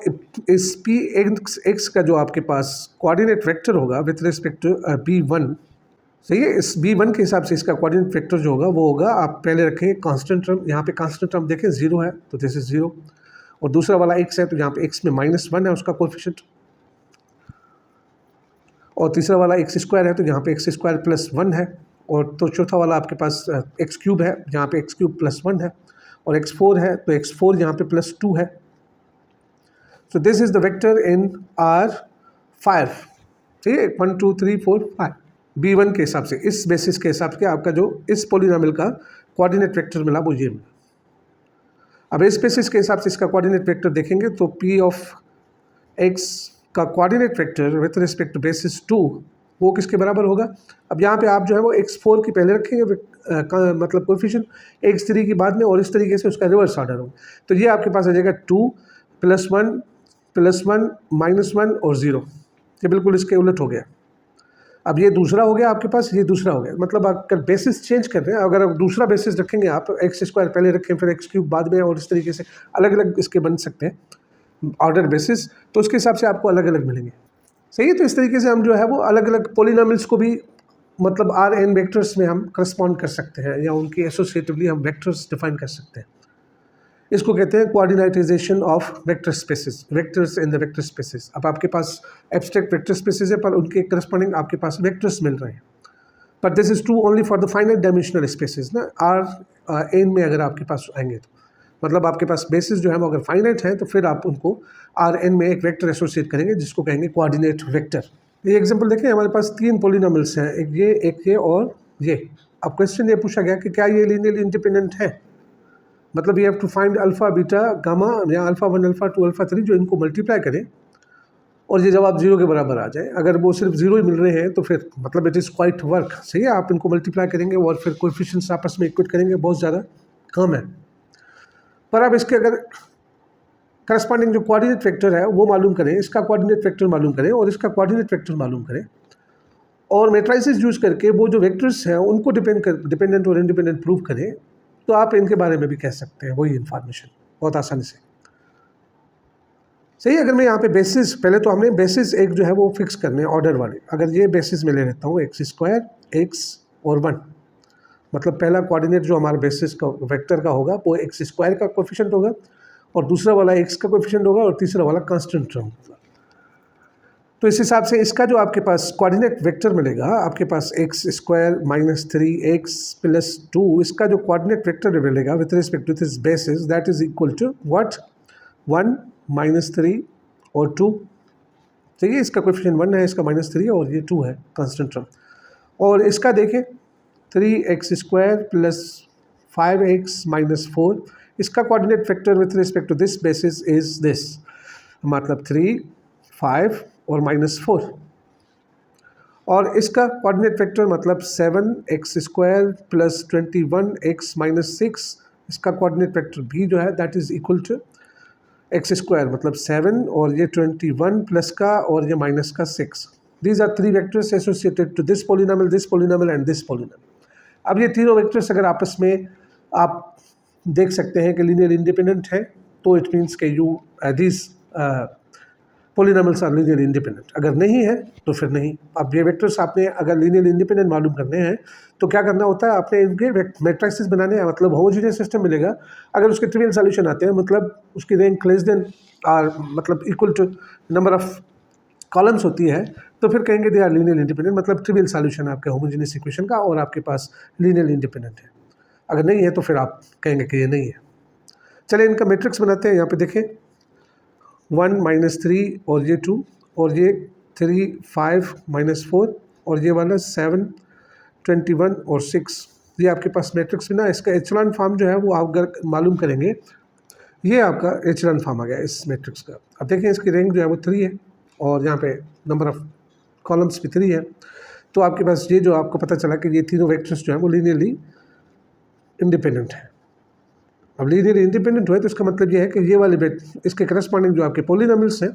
इस Px का जो आपके पास कोऑर्डिनेट वेक्टर होगा विथ रिस्पेक्ट टू B1, सही है। इस B1 के हिसाब से इसका कोऑर्डिनेट वेक्टर जो होगा वो होगा, आप पहले रखेंगे कांस्टेंट टर्म। यहाँ पे कांस्टेंट टर्म देखें 0 है तो दिस इज 0, और दूसरा वाला x है तो यहाँ पे x में -1 है उसका कोएफिशिएंट, और तीसरा वाला x² है तो यहाँ पे x² प्लस 1 है, और तो चौथा वाला आपके पास x³ है जहाँ पे x³ प्लस 1 है, और x4 है तो x4 यहाँ पे प्लस 2 है। So this is the vector in R5, ठीक है, 1 2 3 4 5 B1 के हिसाब से, इस बेसिस के हिसाब से आपका जो इस पोलिनोमियल का कोऑर्डिनेट वेक्टर मिला वो ये मिला। अब इस बेसिस के हिसाब से इसका कोऑर्डिनेट वेक्टर देखेंगे तो P of x का coordinate vector with respect to basis 2 वो किसके बराबर होगा। अब यहाँ पे आप जो है वो x4 की पहले रखेंगे मतलब कोएफिशिएंट, x3 की बाद में, और इस तरीके से उसका रिवर्स ऑर्डर होगा। तो ये आपके पास आ जाएगा 2 + 1 + 1 -1 और 0, ये बिल्कुल इसके उलट हो गया। अब ये दूसरा हो गया आपके पास, ये दूसरा हो गया। मतलब अगर बेसिस चेंज कर रहे हैं, अगर आप दूसरा बेसिस रखेंगे, आप x² पहले रखें फिर x³ बाद में, और इस तरीके से अलग अलग इसके बन सकते हैं ऑर्डर बेसिस, तो उसके हिसाब से आपको अलग अलग मिलेंगे। सही है। तो इस तरीके से हम जो है वो अलग अलग पोलिनोमियल्स को भी मतलब Rn वेक्टर्स में हम करस्पॉन्ड कर सकते हैं, या उनकी एसोसिएटिवली हम वेक्टर्स डिफाइन कर सकते हैं। इसको कहते हैं coordinatization of vector spaces, vectors in the vector spaces. अब आपके पास एब्स्ट्रैक्ट वेक्टर स्पेसेस है पर उनके करस्पॉन्डिंग आपके पास वेक्टर्स मिल रहे हैं, पर this is true only for the finite dimensional spaces ना। Rn में अगर आपके पास आएंगे तो मतलब आपके पास बेसिस जो है वो अगर फाइनाइट है तो फिर आप उनको Rn में एक वेक्टर एसोसिएट करेंगे जिसको कहेंगे कोऑर्डिनेट वेक्टर। ये एग्जांपल देखें, हमारे पास 3 पोलिनोमियल्स हैं, एक ये और ये। अब क्वेश्चन ये पूछा गया कि क्या ये लीनियरली इंडिपेंडेंट है, मतलब you have to find alpha beta gamma या α1 α2 α3 जो इनको मल्टीप्लाई करें और ये जवाब 0 के बराबर आ जाए। अगर वो सिर्फ 0 ही मिल रहे हैं तो फिर मतलब इट इज़ क्वाइट वर्क। सही है, आप इनको मल्टीप्लाई करेंगे और फिर कोएफिशिएंट्स आपस में इक्वेट करेंगे, बहुत ज़्यादा कम है। पर आप इसके अगर करस्पॉन्डिंग जो कोऑर्डिनेट वेक्टर है वो मालूम करें, इसका कोऑर्डिनेट वेक्टर मालूम करें और इसका कोऑर्डिनेट वेक्टर मालूम करें, और मैट्रिसेस यूज़ करके वो जो वेक्टर्स हैं उनको डिपेंडेंट और इंडिपेंडेंट प्रूव करें, तो आप इनके बारे में भी कह सकते हैं वही इन्फॉर्मेशन बहुत आसानी से। सही, अगर मैं यहाँ पे बेसिस, पहले तो हमने बेसिस एक जो है वो फिक्स करने हैं ऑर्डर वाले। अगर ये बेसिस में ले लेता हूँ x² x और 1, मतलब पहला कोऑर्डिनेट जो हमारा बेसिस का वेक्टर का होगा वो x² का कोएफिशिएंट होगा और दूसरा वाला x का कोएफिशिएंट होगा और तीसरा वाला कांस्टेंट टर्म। तो इस हिसाब से इसका जो आपके पास कोऑर्डिनेट वेक्टर मिलेगा, आपके पास x square minus 3x plus 2, इसका जो कोऑर्डिनेट वेक्टर मिलेगा with respect to this basis, that is equal to what, 1 माइनस 3 और 2। ठीक है, इसका कोएफिशिएंट 1 है, इसका माइनस 3 और ये 2 है कांस्टेंट टर्म। और इसका देखें 3x square plus 5x minus 4, इसका coordinate vector with respect to this basis is this, मतलब 3, 5 और माइनस 4। और इसका कोऑर्डिनेट वेक्टर मतलब 7x square plus 21x minus 6, इसका कोऑर्डिनेट वेक्टर भी जो है that is equal to x square मतलब 7 और ये 21 प्लस का और ये माइनस का 6। These are 3 vectors associated to this polynomial and this polynomial. अब ये तीनों वेक्टर्स अगर आपस में आप देख सकते हैं कि लीनियर इंडिपेंडेंट है, तो इट मीन्स के you this polynomials are linear independent. अगर नहीं है तो फिर नहीं। अब ये वेक्टर्स आपने अगर लीनियर इंडिपेंडेंट मालूम करने हैं तो क्या करना होता है, आपने इनके मैट्रिसेस बनाने हैं, मतलब होमोजेनियस सिस्टम मिलेगा। अगर उसके ट्रिवियल सॉल्यूशन आते हैं, मतलब उसकी रैंक लेस देन आर मतलब equal to number of columns होती है, तो फिर कहेंगे दे आर लीनियर इंडिपेंडेंट, मतलब ट्रिवियल सॉल्यूशन आपके होमोजेनियस इक्वेशन का और आपके पास लीनियर इंडिपेंडेंट है। अगर नहीं है तो फिर आप कहेंगे कि ये नहीं है। चलिए इनका मैट्रिक्स बनाते हैं। यहाँ पे देखें 1 माइनस 3 और ये 2 और ये 3 5 माइनस 4 और ये वाला 7 21 और 6, ये आपके पास मैट्रिक्स में ना इसका एचलॉन फॉर्म जो है वो आप अगर मालूम करेंगे, ये आपका एचलॉन फॉर्म आ गया इस मैट्रिक्स का। अब देखें इसकी रैंक जो है वो 3 है और यहाँ पे नंबर ऑफ कॉलम्स भी 3 है। तो आपके पास ये जो आपको पता चला कि ये तीनों वेक्टर्स जो हैं वो लीनियरली इंडिपेंडेंट है। अब लीनियर इंडिपेंडेंट हुए तो इसका मतलब ये है कि ये वाले इसके करस्पॉन्डिंग जो आपके पोलिनोमियल्स हैं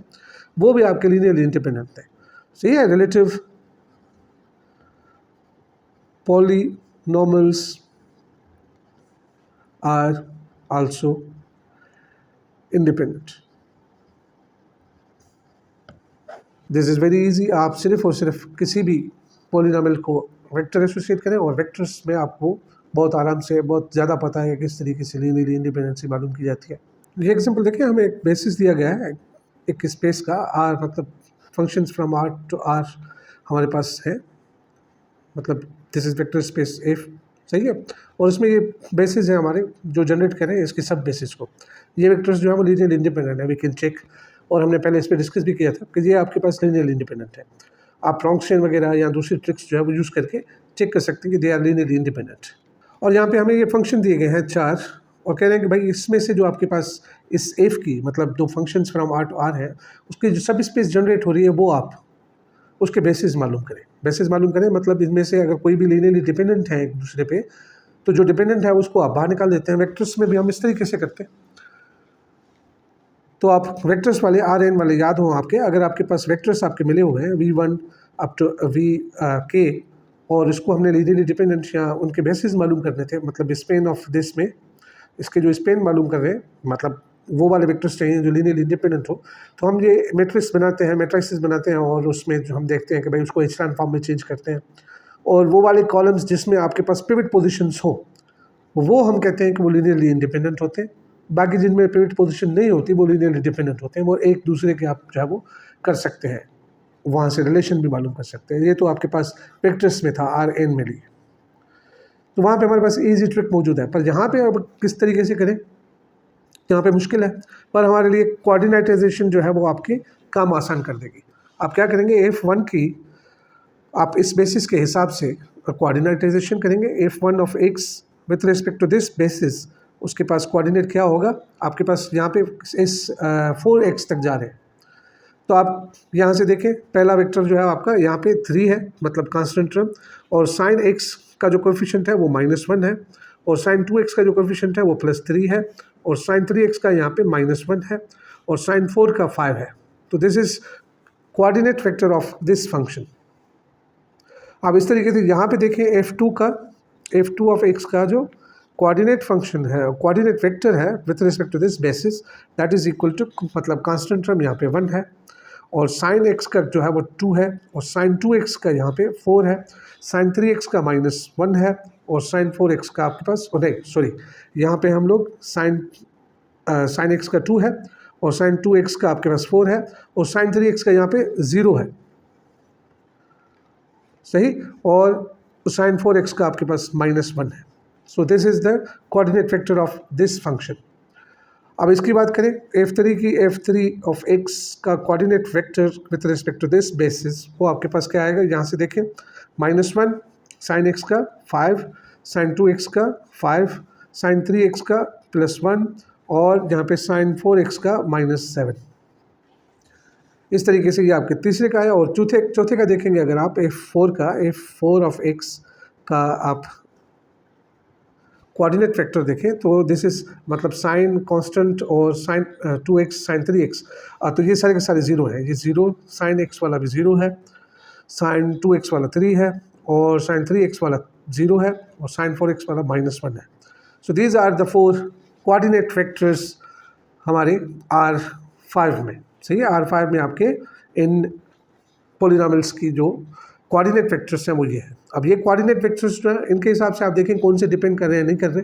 वो भी आपके लीनियरली इंडिपेंडेंट है। सही है, relative polynomials are also independent. This is very easy. आप सिर्फ और सिर्फ किसी भी पोलिनोमियल को वेक्टर एसोसिएट करें और वेक्टर्स में आपको बहुत आराम से बहुत ज़्यादा पता है किस तरीके से लीनियर इंडिपेंडेंसी मालूम की जाती है। ये एग्जांपल देखिए, हमें एक बेसिस दिया गया है एक स्पेस का आर, मतलब functions from R to R हमारे पास है, मतलब this is vector space F. सही है, और इसमें ये बेसिस है हमारे जो जनरेट करें इसके सब बेसिस को। ये वेक्टर्स जो है वो लीनियर इंडिपेंडेंट है, वी कैन चेक, और हमने पहले इस पर डिस्कस भी किया था कि ये आपके पास लीनियर इंडिपेंडेंट है। आप रॉन्गस्टेन वगैरह या दूसरी ट्रिक्स जो है वो यूज़ करके चेक कर सकते हैं कि दे आर लीनियर इंडिपेंडेंट। और यहाँ पे हमें ये फंक्शन दिए गए हैं 4 और कह रहे हैं कि भाई इसमें से जो आपके पास इस एफ की मतलब दो functions from R to R है उसकी जो सब स्पेस जनरेट हो रही है वो आप उसके बेसिस मालूम करें। बेसिस मालूम करें मतलब इनमें से अगर कोई भी लीनियरली डिपेंडेंट है एक दूसरे पे, तो जो डिपेंडेंट है उसको आप बाहर निकाल देते हैं। वेक्टर्स में भी हम इस तरीके से करते हैं। तो आप वेक्टर्स वाले आर एन वाले याद हो आपके, अगर आपके पास वेक्टर्स आपके मिले हुए हैं V1 अप टू VK और इसको हमने लीनियरली डिपेंडेंट या उनके बेसिस मालूम करने थे, मतलब स्पेन ऑफ दिस में इसके जो स्पेन मालूम कर रहे हैं, मतलब वो वाले वेक्टर्स चाहिए जो लीनियरली इंडिपेंडेंट हो, तो हम ये मैट्रिक्स बनाते हैं, मैट्रिसेस बनाते हैं और उसमें जो हम देखते हैं कि भाई उसको एचलॉन फॉर्म में चेंज करते हैं। और वो वाले कॉलम्स जिसमें आपके पास पिवट पोजीशंस हो वो हम कहते हैं कि वो लीनियरली इंडिपेंडेंट होते हैं। बाकी जिनमें पिवट पोजीशन नहीं होती वो लीनियरली डिपेंडेंट होते हैं, वो एक दूसरे के आप जो है वो कर सकते हैं, वहाँ से रिलेशन भी मालूम कर सकते हैं। ये तो आपके पास वेक्टर्स में था आर एन में लिए, तो वहाँ पे हमारे पास इजी ट्रिक मौजूद है। पर यहाँ पे अब किस तरीके से करें, यहाँ पे मुश्किल है, पर हमारे लिए कोऑर्डिनेटाइजेशन जो है वो आपके काम आसान कर देगी। आप क्या करेंगे, F1 की आप इस बेसिस के हिसाब से कोऑर्डिनेटाइजेशन करेंगे। F1 of x with respect to this basis, उसके पास कोऑर्डिनेट क्या होगा, आपके पास यहाँ पे इस 4x तक जा रहे हैं। तो आप यहाँ से देखें, पहला वेक्टर जो है आपका यहाँ पे 3 है, मतलब कांस्टेंट टर्म, और साइन x का जो कोएफिशिएंट है वो -1 है, और साइन 2x का जो कोएफिशिएंट है वो +3 है, और साइन 3x का यहाँ पे -1 है, और साइन 4 का 5 है। तो this is coordinate vector of this function. अब इस तरीके से यहाँ पे देखें F2 ऑफ x का जो कोऑर्डिनेट फंक्शन है, कोऑर्डिनेट वेक्टर है with respect to this basis, that is equal to, मतलब कांस्टेंट टर्म यहाँ पे 1 है, और साइन x का जो है वो 2 है, और साइन 2x का यहाँ पे 4 है, साइन 3x का -1 है, और साइन 4x का आपके पास नहीं सॉरी, यहाँ पे हम लोग साइन साइन एक्स का 2 है और साइन 2x का आपके पास 4 है और साइन 3x का यहाँ पे 0 है, सही, और साइन 4x का आपके पास -1 है। So this is the coordinate vector of this function. अब इसकी बात करें f3 की, f3 ऑफ x का coordinate vector with respect to this basis, वो आपके पास क्या आएगा, यहाँ से देखें, -1 साइन x का 5, साइन 2x का 5, साइन 3x का +1 और यहाँ पे साइन 4x का -7। इस तरीके से ये आपके तीसरे का है। और चौथे का देखेंगे अगर आप f4 का, f4 ऑफ x का आप कोऑर्डिनेट वेक्टर देखें तो दिस इज मतलब साइन कांस्टेंट और साइन 2x साइन 3x, तो ये सारे के सारे 0 हैं। ये 0, साइन x वाला भी 0 है, साइन 2x वाला 3 है और साइन 3x वाला 0 है और साइन 4x वाला -1 है। So these are the 4 coordinate vectors हमारे R5 में, सही है। R5 में आपके इन पॉलिनॉमियल्स की जो कोऑर्डिनेट वेक्टर्स हैं वो ये है। अब ये कोऑर्डिनेट वेक्टर्स जो है इनके हिसाब से आप देखें कौन से डिपेंड कर रहे हैं नहीं कर रहे,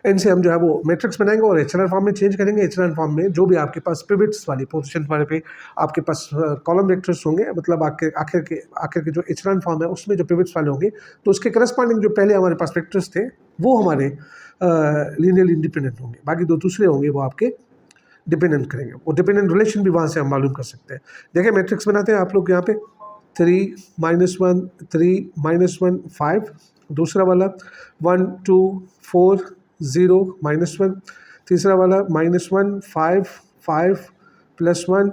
इनसे हम जो है वो मैट्रिक्स बनाएंगे और एचलन फॉर्म में चेंज करेंगे। एचलन फॉर्म में जो भी आपके पास पिवट्स वाली पोजीशन वाले पे आपके पास कॉलम वेक्टर्स होंगे, मतलब आखिर के जो एचलन फॉर्म है उसमें जो पिवट्स वाले होंगे तो उसके करस्पॉन्डिंग जो पहले हमारे पास वेक्टर्स थे वो हमारे लीनियरली इंडिपेंडेंट होंगे, बाकी दो दूसरे होंगे वो आपके डिपेंडेंट करेंगे। वो डिपेंडेंट रिलेशन भी वहाँ से हम मालूम कर सकते हैं। देखिए मैट्रिक्स बनाते हैं आप लोग यहाँ पे 3 -1 3 -1 5, दूसरा वाला 1 2 4 0 -1, तीसरा वाला -1 5 5 +1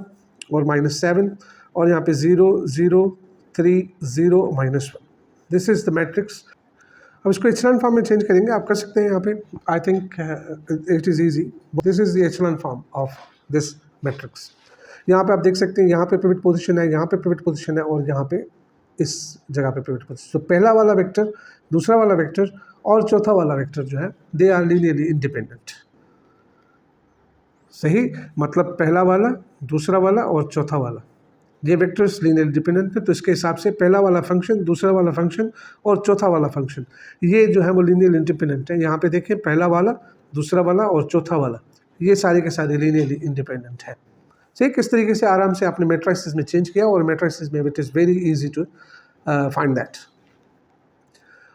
और -7 और यहाँ पे 0 0 3 0 -1। This is the matrix. अब इसको एचलन फॉर्म में चेंज करेंगे, आप कर सकते हैं यहाँ पे, I think it is easy. This is the echelon form of this matrix. यहाँ पे आप देख सकते हैं यहाँ पे पिवट पोजीशन है, यहाँ पे पिवट पोजीशन है और यहाँ पे इस जगह पे पिवट पोजीशन। तो पहला वाला वेक्टर, दूसरा वाला वेक्टर और चौथा वाला वेक्टर जो है दे आर लीनियरली इंडिपेंडेंट, सही, मतलब पहला वाला, दूसरा वाला और चौथा वाला ये वेक्टर्स लीनियरली डिपेंडेंट है। तो इसके हिसाब से पहला वाला फंक्शन, दूसरा वाला फंक्शन और चौथा वाला फंक्शन ये जो है वो लीनियरली इंडिपेंडेंट है। यहाँ पे देखें पहला वाला, दूसरा वाला और चौथा वाला ये सारे के सारे लीनियरली इंडिपेंडेंट है। सही, किस तरीके से आराम से आपने मैट्रिसेस में चेंज किया और मैट्रिसेस में it is very easy to find that.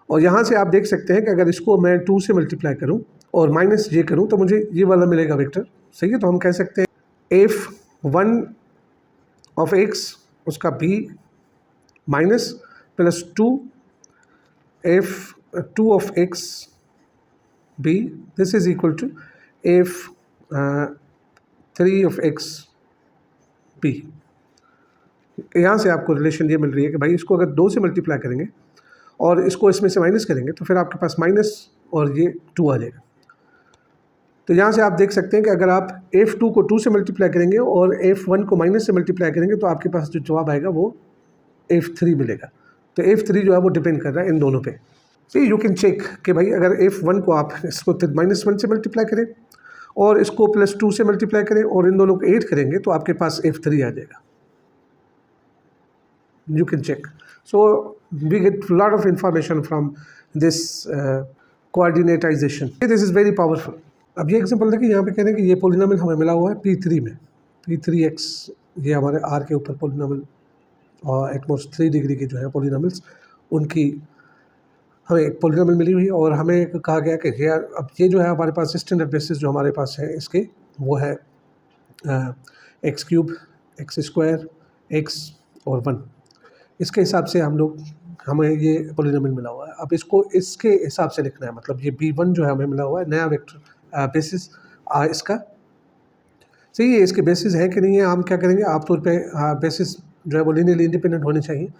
और यहाँ से आप देख सकते हैं कि अगर इसको मैं 2 से मल्टीप्लाई करूँ और माइनस ये करूँ तो मुझे ये वाला मिलेगा वेक्टर, सही है। तो हम कह सकते हैं f1 ऑफ x उसका b minus +2 f2 of x b, this is equal to f3 of x b। यहाँ से आपको रिलेशन ये मिल रही है कि भाई इसको अगर 2 से मल्टीप्लाई करेंगे और इसको इसमें से माइनस करेंगे तो फिर आपके पास माइनस और ये 2 आ जाएगा। तो यहाँ से आप देख सकते हैं कि अगर आप f2 को 2 से मल्टीप्लाई करेंगे और f1 को माइनस से मल्टीप्लाई करेंगे तो आपके पास जो जवाब आएगा वो f3 मिलेगा। तो f3 जो है वो डिपेंड कर रहा है इन दोनों पे। सी यू कैन चेक कि भाई अगर f1 को आप इसको -1 से मल्टीप्लाई करें और इसको +2 से मल्टीप्लाई करें और इन दोनों को 8 करेंगे तो आपके पास f3 आ जाएगा। You can check. So we get lot of information from this coordinatization. This is very powerful. अब ये एग्जांपल देखिए, यहाँ पे कह रहे हैं कि ये पोलिनोमियल हमें मिला हुआ है P3 में, P3x ये हमारे R के ऊपर पोलिनोमियल और एटमोस्ट 3 डिग्री के जो है पोलिनोमियल्स उनकी हमें एक पोलिनोमियल मिली हुई है और हमें कहा गया कि यार अब ये जो है हमारे पास स्टैंडर्ड बेसिस जो हमारे पास है इसके वो है x3 x² x और 1। इसके हिसाब से हमें ये पोलिनोमियल मिला हुआ है। अब इसको इसके हिसाब से लिखना है, मतलब ये b1 जो है हमें मिला हुआ है नया वेक्टर बेसिस इसका, सही है। इसके बेसिस है कि नहीं है, हम क्या करेंगे आमतौर पे बेसिस जो है वो लीनियरली इंडिपेंडेंट होने चाहिए।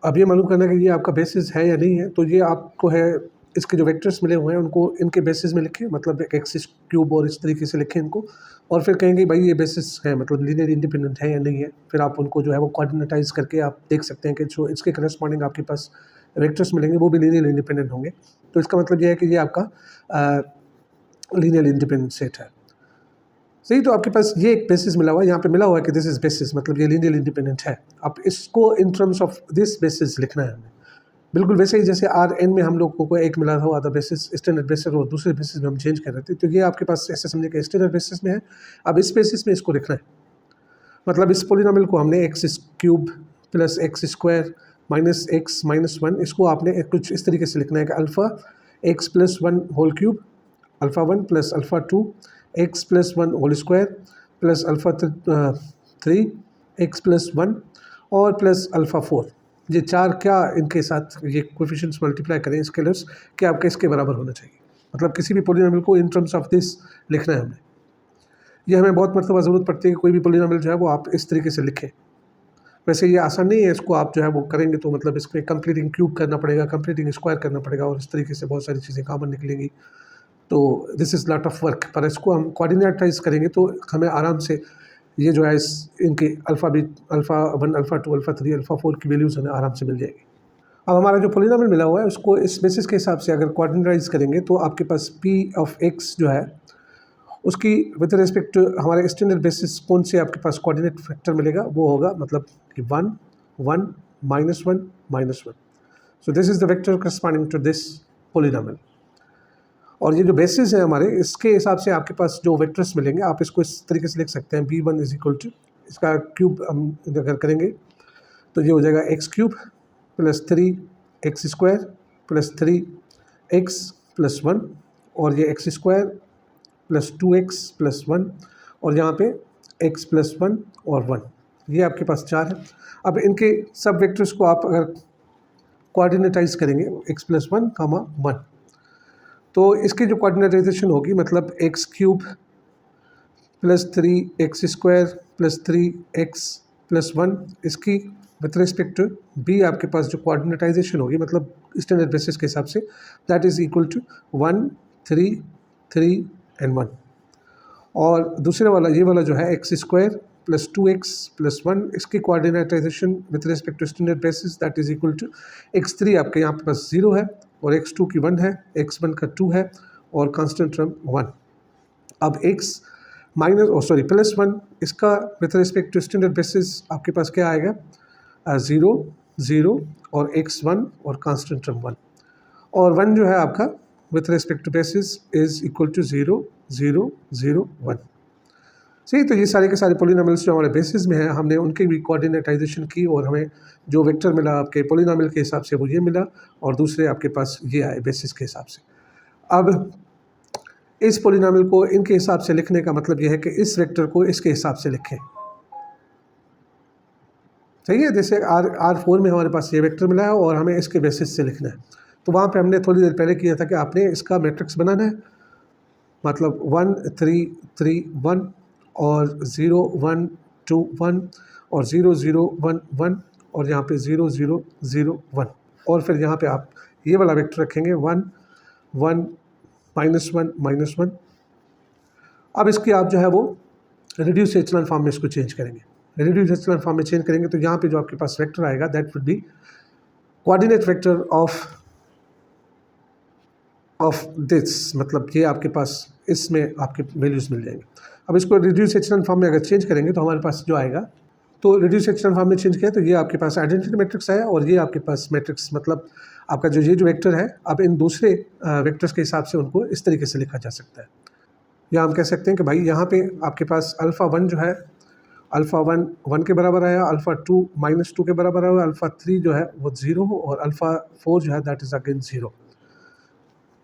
अब ये मालूम करना है कि ये आपका बेसिस है या नहीं है, तो ये आपको है इसके जो वेक्टर्स मिले हुए हैं उनको इनके बेसिस में लिखें, मतलब x³ और इस तरीके से लिखें इनको, और फिर कहेंगे भाई ये बेसिस है मतलब लीनियर इंडिपेंडेंट है या नहीं है। फिर आप उनको जो है वो कोऑर्डिनेटाइज करके आप देख सकते हैं कि जो इसके करस्पॉन्डिंग आपके पास वेक्टर्स मिलेंगे वो भी लीनियर इंडिपेंडेंट होंगे। तो इसका मतलब ये है कि ये आपका लीनियर इंडिपेंडेंट सेट है, सही। तो आपके पास ये एक बेसिस मिला हुआ है, यहाँ पे मिला हुआ है कि दिस इज बेसिस, मतलब ये लीनियर इंडिपेंडेंट है। अब इसको इन टर्म्स ऑफ दिस बेसिस लिखना है हमें, बिल्कुल वैसे ही जैसे आर एन में हम लोगों को एक मिला हुआ था बेसिस, स्टैंडर्ड बेसिस, और दूसरे बेसिस में हम चेंज कर रहे थे, तो ये आपके पास ऐसे समझे कि स्टैंडर्ड बेसिस में है। अब इस बेसिस में इसको लिखना है, मतलब इस पोलिनोमियल को हमने x cube plus x square minus x minus one, इसको आपने कुछ इस तरीके से लिखना है कि alpha x plus one whole cube, alpha one plus alpha two x plus one whole square plus alpha three x plus one और प्लस अल्फ़ा फोर। ये चार क्या इनके साथ ये कोएफिशिएंट्स मल्टीप्लाई करें स्केलर्स कि आपके इसके बराबर होना चाहिए, मतलब किसी भी पोलिनोमियल को इन टर्म्स ऑफ दिस लिखना है हमें। ये हमें बहुत मरतबा ज़रूरत पड़ती है कि कोई भी पोलिनोमियल जो है वो आप इस तरीके से लिखें। वैसे ये आसान नहीं है, इसको आप जो है वो करेंगे तो मतलब इसमें कंप्लीटिंग क्यूब करना पड़ेगा, कंप्लीटिंग स्क्वायर करना पड़ेगा, और इस तरीके से बहुत सारी चीज़ें कॉमन निकलेंगी, तो this is lot of work. पर इसको हम कोऑर्डिनेटाइज करेंगे तो हमें आराम से ये जो है इस इनके alpha one alpha two alpha three alpha four की वैल्यूज़ हमें आराम से मिल जाएगी। अब हमारा जो पोलिनोमियल मिला हुआ है उसको इस बेसिस के हिसाब से अगर कोऑर्डिनेटाइज करेंगे तो आपके पास पी ऑफ एक्स जो है उसकी विद रिस्पेक्ट टू हमारे स्टैंडर्ड बेसिस कौन से आपके पास कोऑर्डिनेट फैक्टर मिलेगा, वो होगा मतलब कि one one minus one minus one. So this is the vector corresponding to this polynomial. और ये जो बेसिस है हमारे, इसके हिसाब से आपके पास जो वेक्टर्स मिलेंगे आप इसको इस तरीके से लिख सकते हैं, B one is equal to, इसका क्यूब हम अगर करेंगे तो ये हो जाएगा x cube plus three x square plus three x plus one, और ये x square plus two x plus one, और यहाँ पे एक्स प्लस वन और वन, ये आपके पास चार है। अब इनके सब वेक्टर्स को आप अगर कोऑर्डिनेटाइज करेंगे x plus one comma one, तो इसकी जो कोऑर्डिनेटाइजेशन होगी मतलब x cube plus three x square plus three x plus one, इसकी विथ रिस्पेक्ट टू बी आपके पास जो कोऑर्डिनेटाइजेशन होगी मतलब स्टैंडर्ड बेसिस के हिसाब से, that is equal to one three three and one. और दूसरे वाला ये वाला जो है x square plus two x plus one, इसकी coordinatization with respect to standard basis that is equal to x three आपके यहाँ पे पास जीरो है और एक्स टू की वन है, एक्स वन का टू है और कांस्टेंट टर्म वन। अब x minus sorry plus one, इसका with respect to standard basis आपके पास क्या आएगा, ज़ीरो ज़ीरो और एक्स वन और कांस्टेंट टर्म वन, और वन जो है आपका with respect to basis is equal to zero zero zero one. सही, तो ये सारे के सारे पोलिनोमियल्स जो हमारे बेसिस में हैं हमने उनकी भी कोऑर्डिनेटाइजेशन की और हमें जो वेक्टर मिला आपके पोलिनोमियल के हिसाब से वो ये मिला, और दूसरे आपके पास ये आए बेसिस के हिसाब से। अब इस पोलिनोमियल को इनके हिसाब से लिखने का मतलब ये है कि इस वेक्टर को इसके हिसाब से लिखें। सही है, जैसे आर फोर में हमारे पास ये वेक्टर मिला है और हमें इसके बेसिस से लिखना है, तो वहाँ पे हमने थोड़ी देर पहले किया था कि आपने इसका मैट्रिक्स बनाना है, मतलब वन थ्री थ्री वन और ज़ीरो वन टू वन और ज़ीरो ज़ीरो वन वन और यहाँ पे ज़ीरो ज़ीरो ज़ीरो वन, और फिर यहाँ पे आप ये वाला वेक्टर रखेंगे one one minus one minus one. अब इसकी आप जो है वो रिड्यूस एचेलॉन फॉर्म में इसको चेंज करेंगे, रिड्यूस एचेलॉन फॉर्म में चेंज करेंगे तो यहाँ पे जो आपके पास वेक्टर आएगा that would B coordinate vector of this, मतलब ये आपके पास इसमें आपके वैल्यूज़ मिल जाएंगे। अब इसको रिड्यूस एचेलॉन फॉर्म में अगर चेंज करेंगे तो हमारे पास जो आएगा, तो रिड्यूस एचेलॉन फॉर्म में चेंज किया तो ये आपके पास आइडेंटिटी मैट्रिक्स आया, और ये आपके पास मैट्रिक्स मतलब आपका जो ये जो वेक्टर है, अब इन दूसरे वेक्टर्स के हिसाब से उनको इस तरीके से लिखा जा सकता है, या हम कह सकते हैं कि भाई यहाँ पे आपके पास अल्फ़ा वन जो है, अल्फ़ा वन वन के बराबर आया, अल्फ़ा टू माइनस टू के बराबर आया, अल्फ़ा थ्री जो है वो ज़ीरो हो, और अल्फ़ा फोर जो है दैट इज़ अगेन ज़ीरो।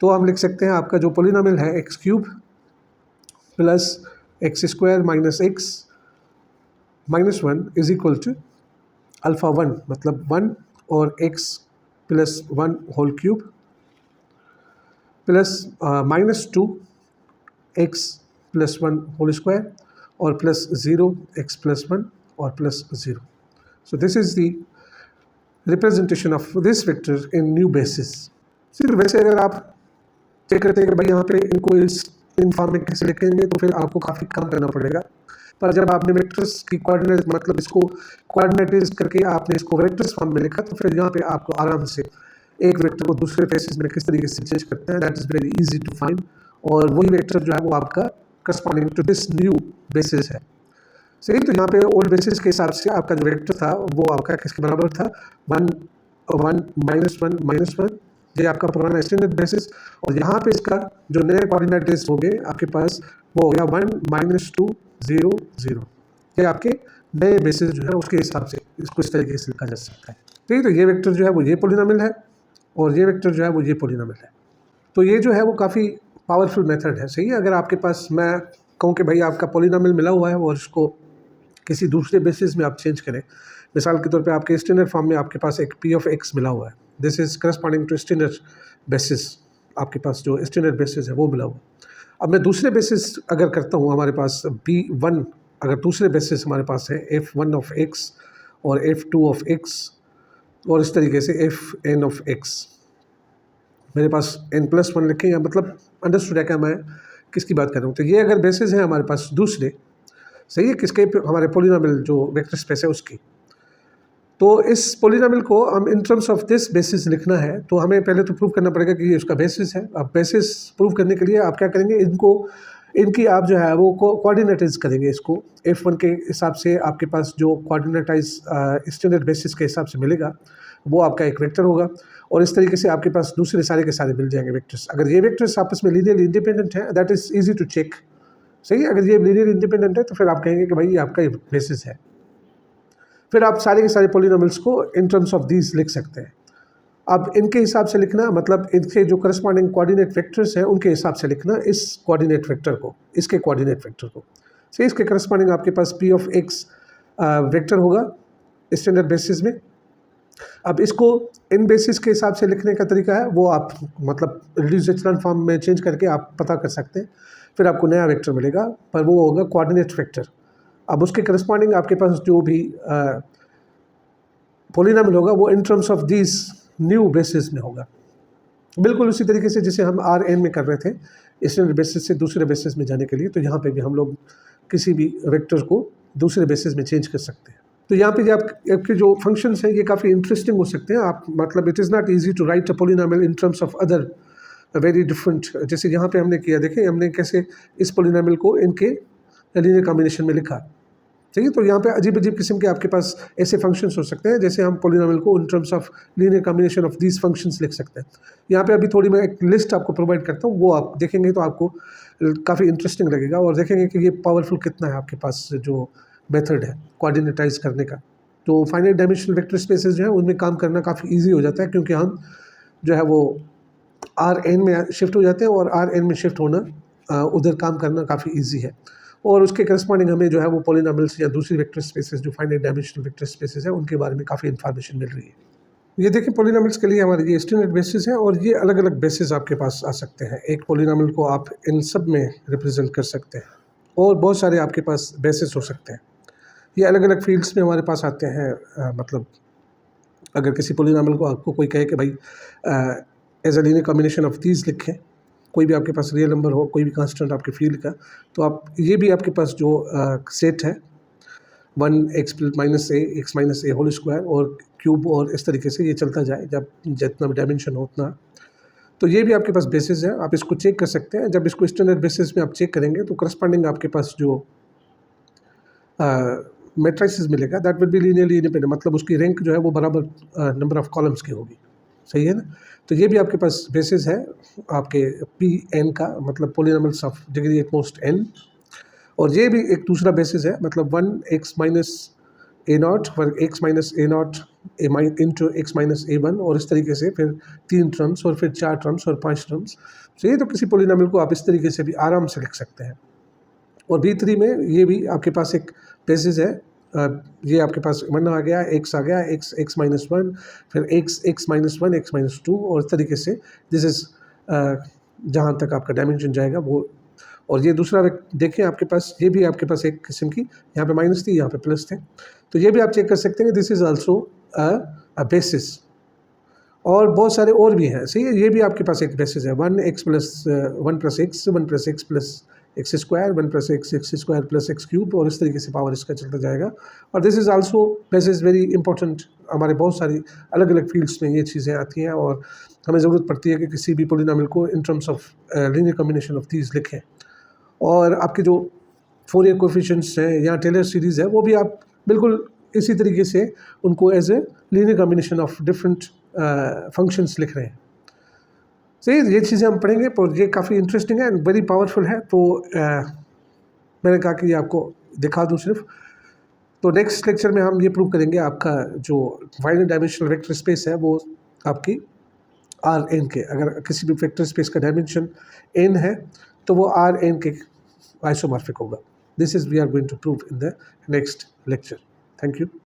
तो हम लिख सकते हैं आपका जो पोलिनोमियल है x cube plus x square minus x minus one is equal to alpha one मतलब वन और x plus one whole cube plus minus two x plus one whole square और plus zero x plus one और plus zero. So this is the representation of this vector in new basis. सिर्फ वैसे अगर आप check करते हैं कि भाई यहाँ पे इनको इन फॉर्म में कैसे लिखेंगे तो फिर आपको काफ़ी कम करना पड़ेगा, पर जब आपने वेक्टर्स की कोऑर्डिनेट मतलब इसको कोऑर्डिनेटाइज करके आपने इसको वेक्टर्स फॉर्म में लिखा तो फिर यहाँ पे आपको आराम से एक वेक्टर को दूसरे बेसिस में किस तरीके से चेंज करते हैं that is very easy to find, और वही वेक्टर जो है वो आपका corresponding to this new basis है। सही, तो यहाँ पे ओल्ड बेसिस के हिसाब से आपका जो वेक्टर था वो आपका किसके बराबर था, वन 1 -1 ये आपका पुराना स्टैंडर्ड बेसिस, और यहाँ पे इसका जो नए कोऑर्डिनेट हो गए आपके पास वो हो गया 1 -2 0 0। ये आपके नए बेसिस जो है उसके हिसाब से इसको इस तरीके से लिखा जा सकता है। ठीक है, तो ये वेक्टर जो है वो ये पोलिनोमियल है और ये वेक्टर जो है वो ये पोलिनोमियल है। तो ये जो है वो काफ़ी पावरफुल मेथड है। सही है, अगर आपके पास मैं कहूँ कि भाई आपका पोलिनोमियल मिला हुआ है और इसको किसी दूसरे बेसिस में आप चेंज करें, मिसाल के तौर पे आपके स्टैंडर्ड फॉर्म में आपके पास एक पी ऑफ एक्स मिला हुआ है, this is corresponding to standard basis, आपके पास जो स्टैंडर्ड बेसिस है वो मिला हुआ। अब मैं दूसरे बेसिस अगर करता हूँ, हमारे पास B1 अगर दूसरे बेसिस हमारे पास है F1 ऑफ x और F2 ऑफ x और इस तरीके से Fn ऑफ x, मेरे पास n+1 लिखें, या मतलब अंडरस्टूड है क्या मैं किसकी बात कर रहा हूँ। तो ये अगर बेसिस है हमारे पास दूसरे, सही है, किसके, हमारे पोलिनोमियल जो वेक्टर स्पेस है उसकी, तो इस पोलिनोमियल को हम इन टर्म्स ऑफ दिस बेसिस लिखना है तो हमें पहले तो प्रूव करना पड़ेगा कि ये उसका बेसिस है। अब बेसिस प्रूव करने के लिए आप क्या करेंगे, इनकी आप जो है वो कोऑर्डिनेटाइज करेंगे। इसको F1 के हिसाब से आपके पास जो कोऑर्डिनेटाइज स्टैंडर्ड बेसिस के हिसाब से मिलेगा वो आपका एक वेक्टर होगा, और इस तरीके से आपके पास दूसरे सारे के सारे मिल जाएंगे वेक्टर्स। अगर ये वेक्टर्स आपस में लीनियरली इंडिपेंडेंट है, that is easy to check. सही है, अगर ये लीनियर इंडिपेंडेंट है तो फिर आप कहेंगे कि भाई ये आपका बेसिस है। फिर आप सारे के सारे पोलिनोमियल्स को इन टर्म्स ऑफ दीज लिख सकते हैं। अब इनके हिसाब से लिखना, मतलब इनके जो करस्पॉन्डिंग कोऑर्डिनेट वेक्टर्स हैं उनके हिसाब से लिखना इस कोऑर्डिनेट वेक्टर को, इसके कोऑर्डिनेट वेक्टर को। सो इसके करस्पॉन्डिंग आपके पास P ऑफ x वेक्टर होगा स्टैंडर्ड बेसिस में। अब इसको इन बेसिस के हिसाब से लिखने का तरीका है वो आप मतलब रिड्यूस्ड एचेलॉन फॉर्म में चेंज करके आप पता कर सकते हैं, फिर आपको नया वेक्टर मिलेगा, पर वो होगा कोऑर्डिनेट वेक्टर। अब उसके करस्पॉन्डिंग आपके पास जो भी पोलिनोमियल होगा वो इन terms of this new basis में होगा, बिल्कुल उसी तरीके से जैसे हम Rn में कर रहे थे स्टैंडर्ड बेसिस से दूसरे बेसिस में जाने के लिए। तो यहाँ पे भी हम लोग किसी भी वेक्टर को दूसरे बेसिस में चेंज कर सकते हैं। तो यहाँ पे आपके जो फंक्शंस हैं ये काफ़ी इंटरेस्टिंग हो सकते हैं। आप मतलब it is not easy to write a polynomial in terms of other very different, जैसे यहाँ पे हमने किया, देखें हमने कैसे इस पोलिनोमियल को इनके लीनियर कॉम्बिनेशन में लिखा। ठीक है, तो यहाँ पे अजीब अजीब किस्म के आपके पास ऐसे फंक्शंस हो सकते हैं, जैसे हम पोलिनोमियल को इन terms of linear combination of these functions लिख सकते हैं। यहाँ पे अभी थोड़ी मैं एक लिस्ट आपको प्रोवाइड करता हूँ, वो आप देखेंगे तो आपको काफ़ी इंटरेस्टिंग लगेगा और देखेंगे कि ये पावरफुल कितना है आपके पास जो मेथड है कोऑर्डिनेटाइज करने का। तो फाइनाइट डायमेंशनल वेक्टर स्पेसेस जो है उनमें काम करना काफ़ी ईजी हो जाता है, क्योंकि हम जो है वो Rn में शिफ्ट हो जाते हैं और Rn में शिफ्ट होना उधर काम करना काफ़ी ईजी है। और उसके करस्पॉन्डिंग हमें जो है वो पोलिनोमियल्स या दूसरी वेक्टर स्पेसेस जो फाइनाइट डायमेंशनल वेक्टर स्पेसेस है उनके बारे में काफ़ी इन्फॉर्मेशन मिल रही है। ये देखिए पोलिनोमियल्स के लिए हमारे ये स्टैंडर्ड बेसिस है और ये अलग अलग बेसिस आपके पास आ सकते हैं। एक पोलिनोमियल को आप इन सब में रिप्रेजेंट कर सकते हैं और बहुत सारे आपके पास बेसिस हो सकते हैं। ये अलग अलग फील्ड्स में हमारे पास आते हैं। मतलब अगर किसी पोलिनोमियल को आपको कोई कहे कि भाई as a linear combination of these लिखें, कोई भी आपके पास रियल नंबर हो, कोई भी कांस्टेंट आपके फील्ड का, तो आप ये भी आपके पास जो सेट है 1x - a होल स्क्वायर और क्यूब और इस तरीके से ये चलता जाए, जब जितना डायमेंशन हो उतना, तो ये भी आपके पास बेसिस है। आप इसको चेक कर सकते हैं। जब इसको स्टैंडर्ड बेसिस में आप चेक करेंगे तो करस्पॉन्डिंग आपके पास जो मैट्रिसेस मिलेगा that will be linearly independent, मतलब उसकी रैंक जो है वो बराबर नंबर ऑफ कॉलम्स की होगी। सही है ना, तो ये भी आपके पास बेसिस है आपके Pn का, मतलब polynomials of degree at most n। और ये भी एक दूसरा बेसिस है, मतलब 1x - a0 पर x - a0 into x - a1 और इस तरीके से फिर 3 टर्म्स और फिर 4 टर्म्स और 5 टर्म्स। तो ये तो किसी पोलिनोमियल को आप इस तरीके से भी आराम से लिख सकते हैं। और B3 में ये भी आपके पास एक बेसिस है। ये आपके पास 1 आ गया, x आ गया, x -1, फिर x -1, x -2 और इस तरीके से दिस इज़ जहाँ तक आपका डायमेंशन जाएगा वो। और ये दूसरा देखिए आपके पास, ये भी आपके पास एक किस्म की, यहाँ पे माइनस थी, यहाँ पे प्लस थे, तो ये भी आप चेक कर सकते हैं। This is also a basis. और बहुत सारे और भी हैं। सही है, ये भी आपके पास एक बेसिस है 1x + 1 + x 1 + x + x square 1 + x square + x cube और इस तरीके से पावर इसका चलता जाएगा। और this is also basis very important. हमारे बहुत सारी अलग अलग फील्ड्स में ये चीज़ें आती हैं और हमें ज़रूरत पड़ती है कि किसी भी पोलिनोमियल को इन terms of linear combination of these लिखें। और आपके जो फोरियर कोएफिशिएंट्स हैं या टेलर सीरीज़ है वो भी आप बिल्कुल इसी तरीके से उनको as a linear combination of different functions लिख रहे हैं। तो ये चीज़ें हम पढ़ेंगे, और ये काफ़ी इंटरेस्टिंग है एंड वेरी पावरफुल है। तो मैंने कहा कि ये आपको दिखा दूँ सिर्फ। तो नेक्स्ट लेक्चर में हम ये प्रूव करेंगे आपका जो फाइनाइट डायमेंशनल वेक्टर स्पेस है वो आपकी आर एन के, अगर किसी भी वेक्टर स्पेस का डायमेंशन एन है तो वो आर एन के आइसोमॉर्फिक होगा। This is we are going to prove in the next lecture. Thank you.